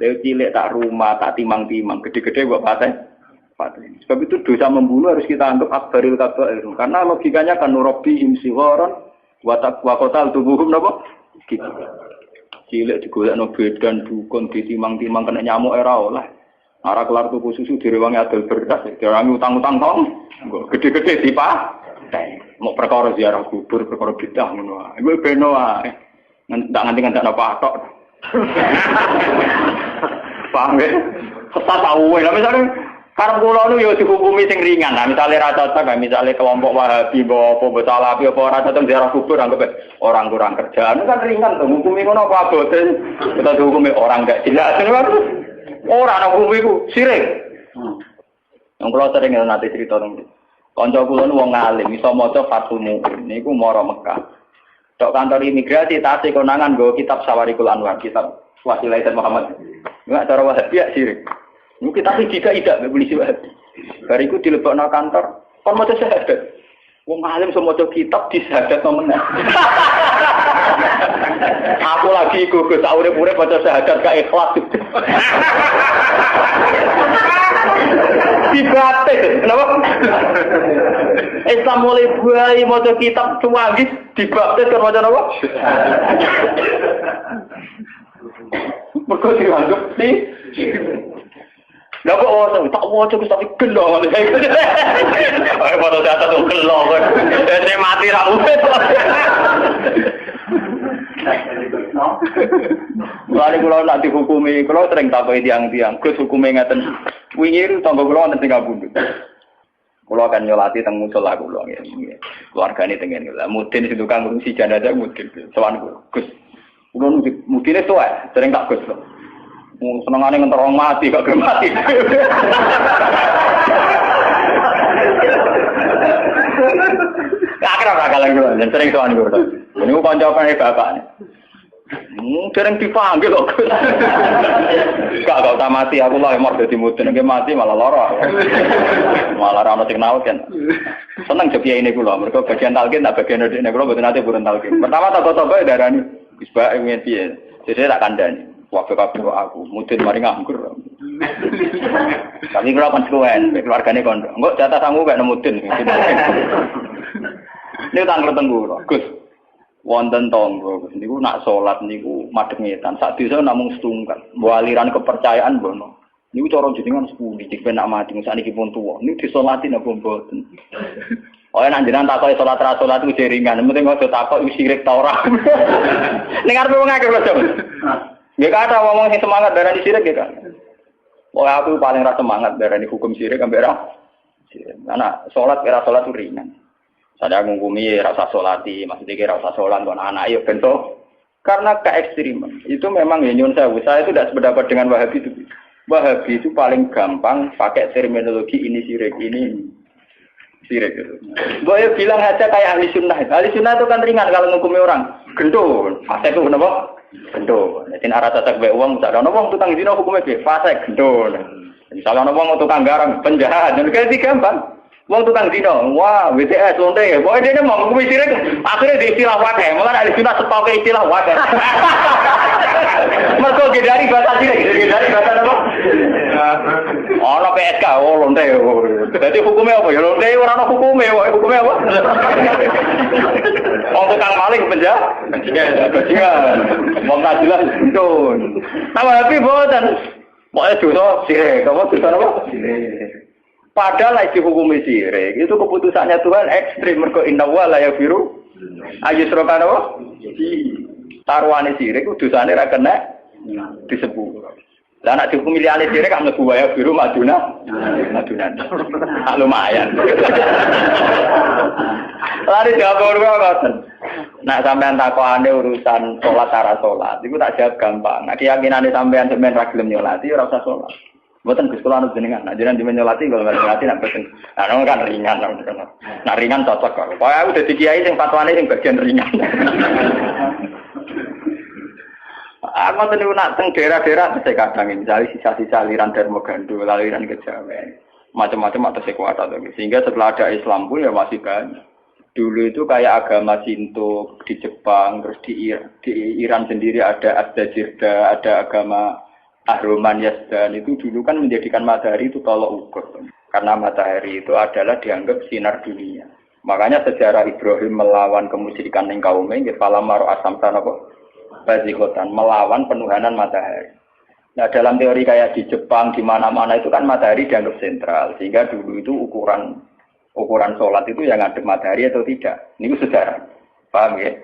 Lha cilik tak rumah tak timang-timang gede-gede kok paten. Sebab itu dosa membunuh harus kita anggap akbaril kabair karena logikanya kan nurabbihim sigharan wa qataltumuhum napa? Cilik digolekno bedan dukun ditimang-timang kena nyamuk era oleh. Ora kelar tuku susu direwangi adol beras, direwangi utang-utang kok. Gede-gede dipah. Mau perkara ziarah kubur, perkara bidah ngono wae. Iku beno wae. Ndak nganti-nganti apa tok. Paham ya? Sesat awwe. Lah misale karep kula nu ya dihukumi sing ringan. Lah misale ra cocok, misale kelompok Wahabi apa Salafi apa ora cocok ziarah kubur anggap orang kurang kerjaan kan ringan to. Hukumi ngono apa abote. Kita dihukumi orang gak jelas. Ora ana hukumi ku sirik. Yang kula sering nanti cerita nang kanca kula nu wong alim iso maca Fathul Mu'in niku mara Mekah. Tok kantor imigrasi tasih konangan nggo kitab Sawarikul Anwar, kitab Wasilah Muhammad. Enggak cara Wahabi ya sirik. Niku kita tidak polisi Wahabi. Bariku dilebokno kantor, kon maca syahadat. Wong alim iso maca kitab disyahadatno meneh. Aku lagi gugus urip-urip baca syahadat gak ikhlas. Dibaptis, kenapa? Islam mulai bayi maca kitab cuwagis dibaptis kan maca apa? Mergo dianggap sih. Lah kok tak waca wis tapi gelo. Ayo foto data tuh gelo kok. Dene mati ra urip. Lari kula nak dihukumi, kula sering takoki tiang-tiang, Gus hukume ngaten. Wingi tangga kula wonten teng Kabundut. Kula akan nyolati teng musala kula nggih. Keluargane tengen kula. Mudin sing tukang ngurusi jenazah mudin. Sowan Gus. Kula mudine tuwa, sering tak Gus. Senengane ngenterong mati gak gelem mati. Akhirnya bakalan kula, sering sowan kula. Niku kanca-kancane bapakne. Dereng dipanggil kok. Gak tak mati aku lah emor dadi mudin nek mati malah lara. Malah ra ono sing naut kan. Seneng jek ini kula, mergo bagian talqin tak bagian ndekne kula mboten ate purun talqin. Pertama toko-toko darani wis bae ngene piye. Jadi tak kandhani. Waktu kabeh aku mudin mari nganggur. Tapi kula kan suwen, keluargane kondo. Engko jatah sangu gak nemudin. Niku tak ngerten kula. Gus wonten tangga niku nak salat niku madhengetan sak desa namung setunggal mbok aliran kepercayaan mbono niku cara jenengan sepudi jek nak mati sakniki pun tuwa niku disolati napa mboten oh nek jenengan takoki salat ra salat iku jeringan penting aja takoki sirik ta ora ning arep wong akeh lho jam nggih kata wong sing semangat darani sirik nggih kan oh aku paling ra semangat darani hukum sirik ambek ra ana salat kira salat ringan. Saya ngukumi rasa solati, maksudnya kira rasa solat kon anak yo bentuk karena keekstriman. Itu memang ya nyun saya itu tidak sependapat dengan Wahabi itu. Wahabi itu paling gampang pakai terminologi ini sirik ini sirik itu. Boleh bilang aja kayak ahli sunnah. Ahli sunnah itu kan ringan kalau ngukumi orang. Gendul, fase itu kenapa? Gendul. Jadi arah cacat baik uang, misalnya uang tukang zina hukumnya fase gendul. Misalnya uang tukang garang penjahat, dan kayak gampang. Wong tukang zina, wah WTS lonte, pokoknya dia mau ngukumi sirik, akhirnya di istilah wadah, malah ada sunnah setau ke istilah wadah. Mereka gedari bahasa sirik, gedari bahasa apa? Oh, PSK, oh lonte, jadi hukumnya apa ya? Lonte orang hukumnya apa? Wong tukang maling penjahat, bajingan, wong tak jelas itu. Nama tapi boten, pokoknya dosa sirik, kamu dosa apa? Sirik. Padahal lagi dihukumi sirik, itu keputusannya Tuhan ekstrim. Mergo inna wa la yaghfiru ayyushraka apa? Taruhane sirik dosane ra kena disebut. Lah nek dihukumi liyane sirik gak mlebu wa yaghfiru maduna. Lumayan. Lari jawab ngoten. Nak sampean takokane urusan salat cara salat, iku tak jawab gampang. Nek keyakinane sampean ra gelem nyolati ora usah salat. Buatan Gus kula anu jenengan, nah jenengan dimenyolati kalau nggak nyolati nak pesen, nah kan ringan, nah ringan cocok kok. Pokoknya aku udah dikiai sing fatwane sing bagian ringan. Aku tadi nak teng daerah-daerah saya kadang misalnya sisa-sisa aliran Darmagandul, aliran Kejawen, macam-macam atau sekuat atau sehingga setelah ada Islam pun ya masih banyak. Dulu itu kayak agama Shinto di Jepang, terus di Iran sendiri ada Asdajirda, ada agama Ahroman Yazdan itu dulu kan menjadikan matahari itu tolok ukur. Karena matahari itu adalah dianggap sinar dunia. Makanya sejarah Ibrahim melawan kemusyrikan yang kaumnya, falamaro asamtan apa? Bazikotan, melawan penuhanan matahari. Nah dalam teori kayak di Jepang, di mana-mana itu kan matahari dianggap sentral. Sehingga dulu itu ukuran sholat itu yang ngadep matahari atau tidak. Ini sejarah. Paham ya?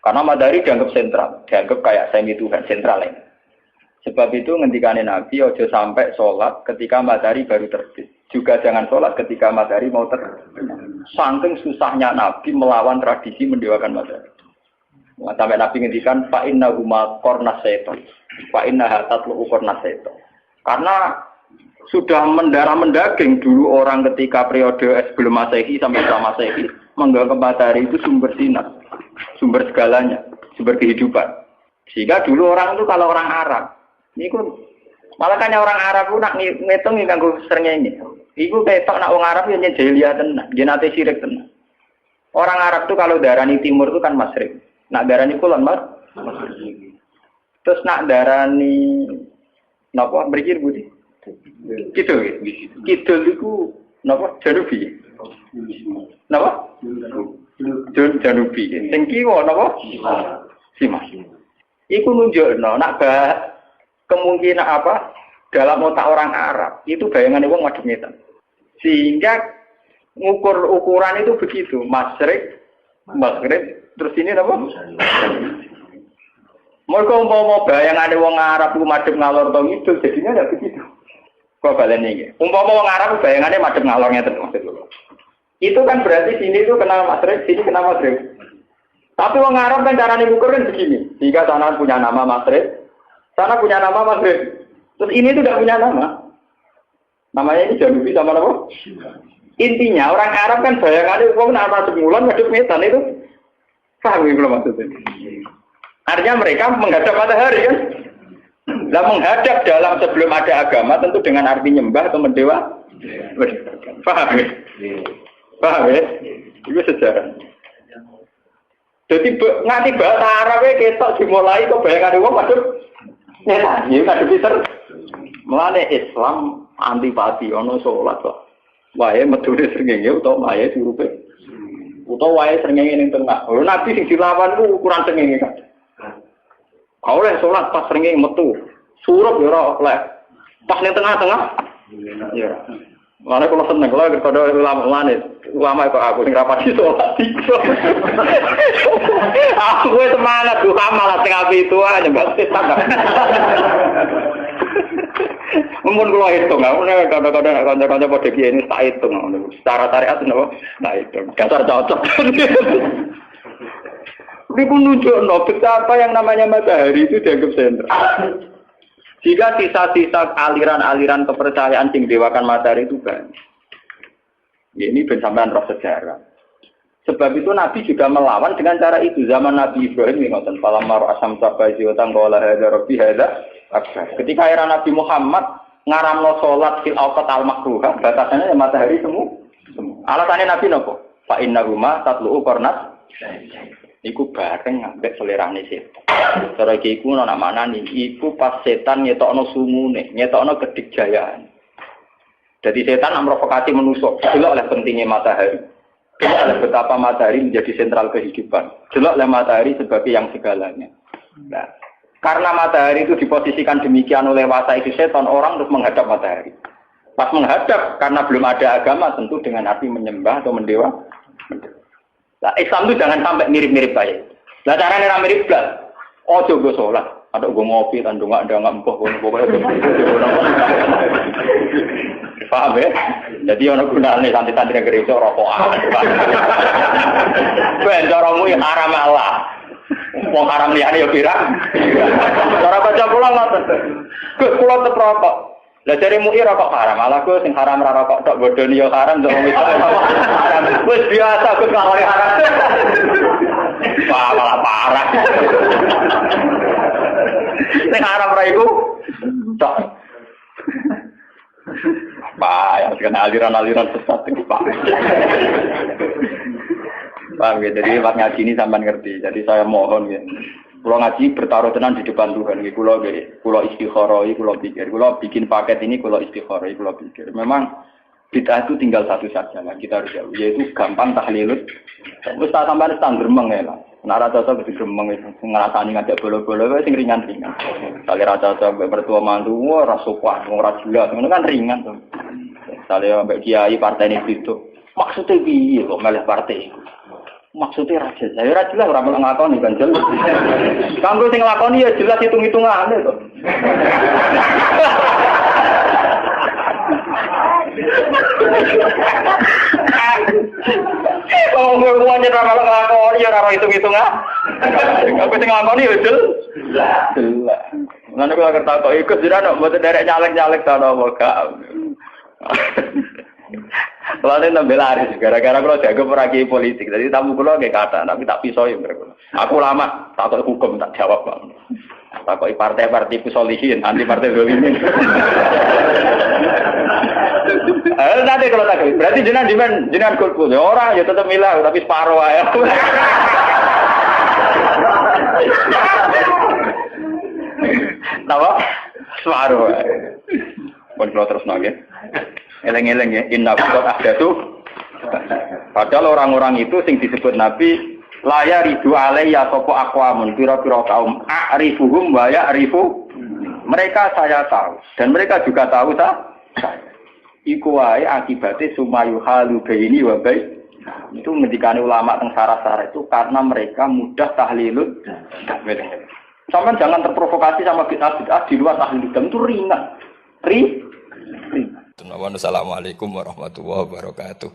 Karena matahari dianggap sentral. Dianggap kayak semi Tuhan, sentral ya. Sebab itu ngendikane Nabi ojo sampai sholat ketika matahari baru terbit. Juga jangan sholat ketika matahari mau terbit. Saking susahnya Nabi melawan tradisi mendewakan matahari. Sampai Nabi ngendikan fa inna huma qarnas syaitan. Fa inna hatatlu qarnas syaitan. Karena sudah mendarah mendaging dulu orang ketika periode sebelum Masehi sampai setelah Masehi menganggap matahari itu sumber sinar, sumber segalanya, sumber kehidupan. Sehingga dulu orang itu kalau orang Arab niku malah kan orang Arab ku nak ngitung kanggo srengenge. Iku ketok nak wong Arab yo jahiliyah tenan, jenate syirik tenan. Orang Arab tuh kalau darani timur itu kan masyrik. Nak darani kulon Mas. Terus nak darani napa mriki Budi? Kidul. Kidul iku napa Janubi. Napa? Janubi. Sing kiwa napa? Simas. Iku nunjukno nak kemungkinan apa dalam otak orang Arab itu bayangannya wong madhep ngetan. Sehingga ukuran itu begitu, masyrik, maghrib, terus ini apa? Mereka umpama bayangane wong Arab ku madhep ngalor to ngidul, jadinya ndak begitu. Kok balene iki. Umpama wong Arab bayangane madhep ngalor ngeten maksud. Itu kan berarti sini itu kena masyrik, sini kena maghrib. Tapi wong Arab kan carane ngukur kan begini. Jika sana punya nama masyrik, sana punya nama maghrib. Terus ini itu tidak punya nama. Namanya ini Janubi sama apa? Intinya orang Arab kan bayangannya wong nak sebulan madhep ngetan itu. Paham belum maksudnya? Artinya mereka menghadap matahari kan? Lah menghadap dalam sebelum ada agama tentu dengan arti nyembah atau mendewa. Paham ya? Paham ya? Itu sejarah. Jadi nganti bahasa Arab ketok dimulai kok bayangannya wong madhep ngetan. Ya madhep pinter. Mulane Islam antipati ana salat kok. Wae medune srengenge utawa wae dirupe. Utawa wae srengenge ning tengah. Lho nabi sing dilawan ku ukuran srengenge kan. Kau oleh salat pas srengenge metu. Surup ya ora oleh. Pas ning tengah-tengah. Ya. Mulane kula seneng kula kepada ulama kok aku sing rapati salat. Aku semangat duha malah sing api itu aja mbak setan. Mun kula hitung, aku nek kadang-kadang kanca-kanca padha kiye ini tak hitung ngono. Secara syariat napa? Tak hitung. Dasar cocok. Iku nunjukno betapa yang namanya matahari itu dianggap sentral. Jika sisa-sisa aliran-aliran kepercayaan sing dewakan matahari itu banyak. Ya, ini ben sampean roh sejarah. Sebab itu Nabi juga melawan dengan cara itu. Zaman Nabi Ibrahim ngoten, falamma asam tabazi wa tangqala hadza rabbi hadza akbar. Ketika era Nabi Muhammad ngaramno salat fil awqat al makruhah, batasannya matahari semua. Alasannya Nabi napa? Fa innahuma tatlu'u qarnat. Iku bareng ambek selerane setan. Cara iki iku ana manane iku pas setan ngetokno sumune, ngetokno kedikjayaan. Jadi setan memprovokasi manusia, delok oleh pentingnya matahari. Delok oleh betapa matahari menjadi sentral kehidupan. Delok oleh matahari sebagai yang segalanya. Nah, karena matahari itu diposisikan demikian oleh wasa itu setan, orang terus menghadap matahari. Pas menghadap, karena belum ada agama, tentu dengan arti menyembah atau mendewa. Nah, Islam itu jangan sampai mirip-mirip baik. Nah, caranya mirip belas. Oh, coba sholat. Ada gue ngopi, tandung nggak empuk, pokoknya. Paham ya? Jadi orang gunanya santri-santri negeri itu rokokan. Bencoramu yang haram Allah. Wong haram liyane ya pirang. Cara baca kula ngoten. Gus kula tetep rokok. Lah jare mu'i rokok haram. Malah Gus sing haram ra rokok tok bodoni ya haram wong itu haram. Wis biasa Gus kalane haram. Wah, malah parah. Sing haram ra iku tok. Pak, ya kena aliran-aliran sesat itu Pak. Paham ya, jadi Pak ngaji ini sampai ngerti. Jadi saya mohon ya, kalau ngaji bertaruh tenan di depan Tuhan. Kalau istikharah, kalau pikir, kalau bikin paket ini, kalau istikharah, kalau pikir. Memang bid'ah itu tinggal satu saja lah. Kita harus jauh, yaitu gampang tahlilut. Terus tak sampai standar meng ya lah. Nara cocok ke gremeng itu ngerasani ngajak bola-bola sing ringan-ringan. Kali ra cocok mertua mantu rasupah ora jelas ngono kan ringan to. Sale ambek kiai partai itu. Maksudnya piye kok melih partai iku? Maksudnya ra jelas. Ya ra jelas ora mung ngakoni kan jelas. Kanggo sing nglakoni ya jelas hitung-hitungane to. Oh, mau nyetra malah ngelakoni ya ora hitung-hitungan. Aku sing nglakoni ya jelas. Lan aku lagi tak kok ikut jira nek mboten derek nyalek-nyalek ta napa gak. Lalu nambah laris gara-gara kalau jago peragi politik. Jadi tamu kula nggih kata, tapi tak pisau ya mereka. Aku lama tak kok hukum tak jawab kok. Tak kok partai-partai kusolihin, anti partai dolimin. Nanti kalau tak berarti jenengan golput. Orang ya tetap milah tapi separuh aja. Napa? Suara. Pun kalau terus nangis. Eleng-eleng ya. Inna qad ahdatu. Padahal orang-orang itu sing disebut Nabi laya ridu alayya sapa aqwamun pira-pira kaum a'rifuhum wa ya'rifu. Mereka saya tahu dan mereka juga tahu saya. Iku wae akibate sumayu halu baini wa bai. Itu ngendikane ulama teng sarah-sarah itu karena mereka mudah tahlilud. Sampai jangan terprovokasi sama bid'ah di luar tahlilud itu ringan. Ringan. Assalamualaikum warahmatullahi wabarakatuh.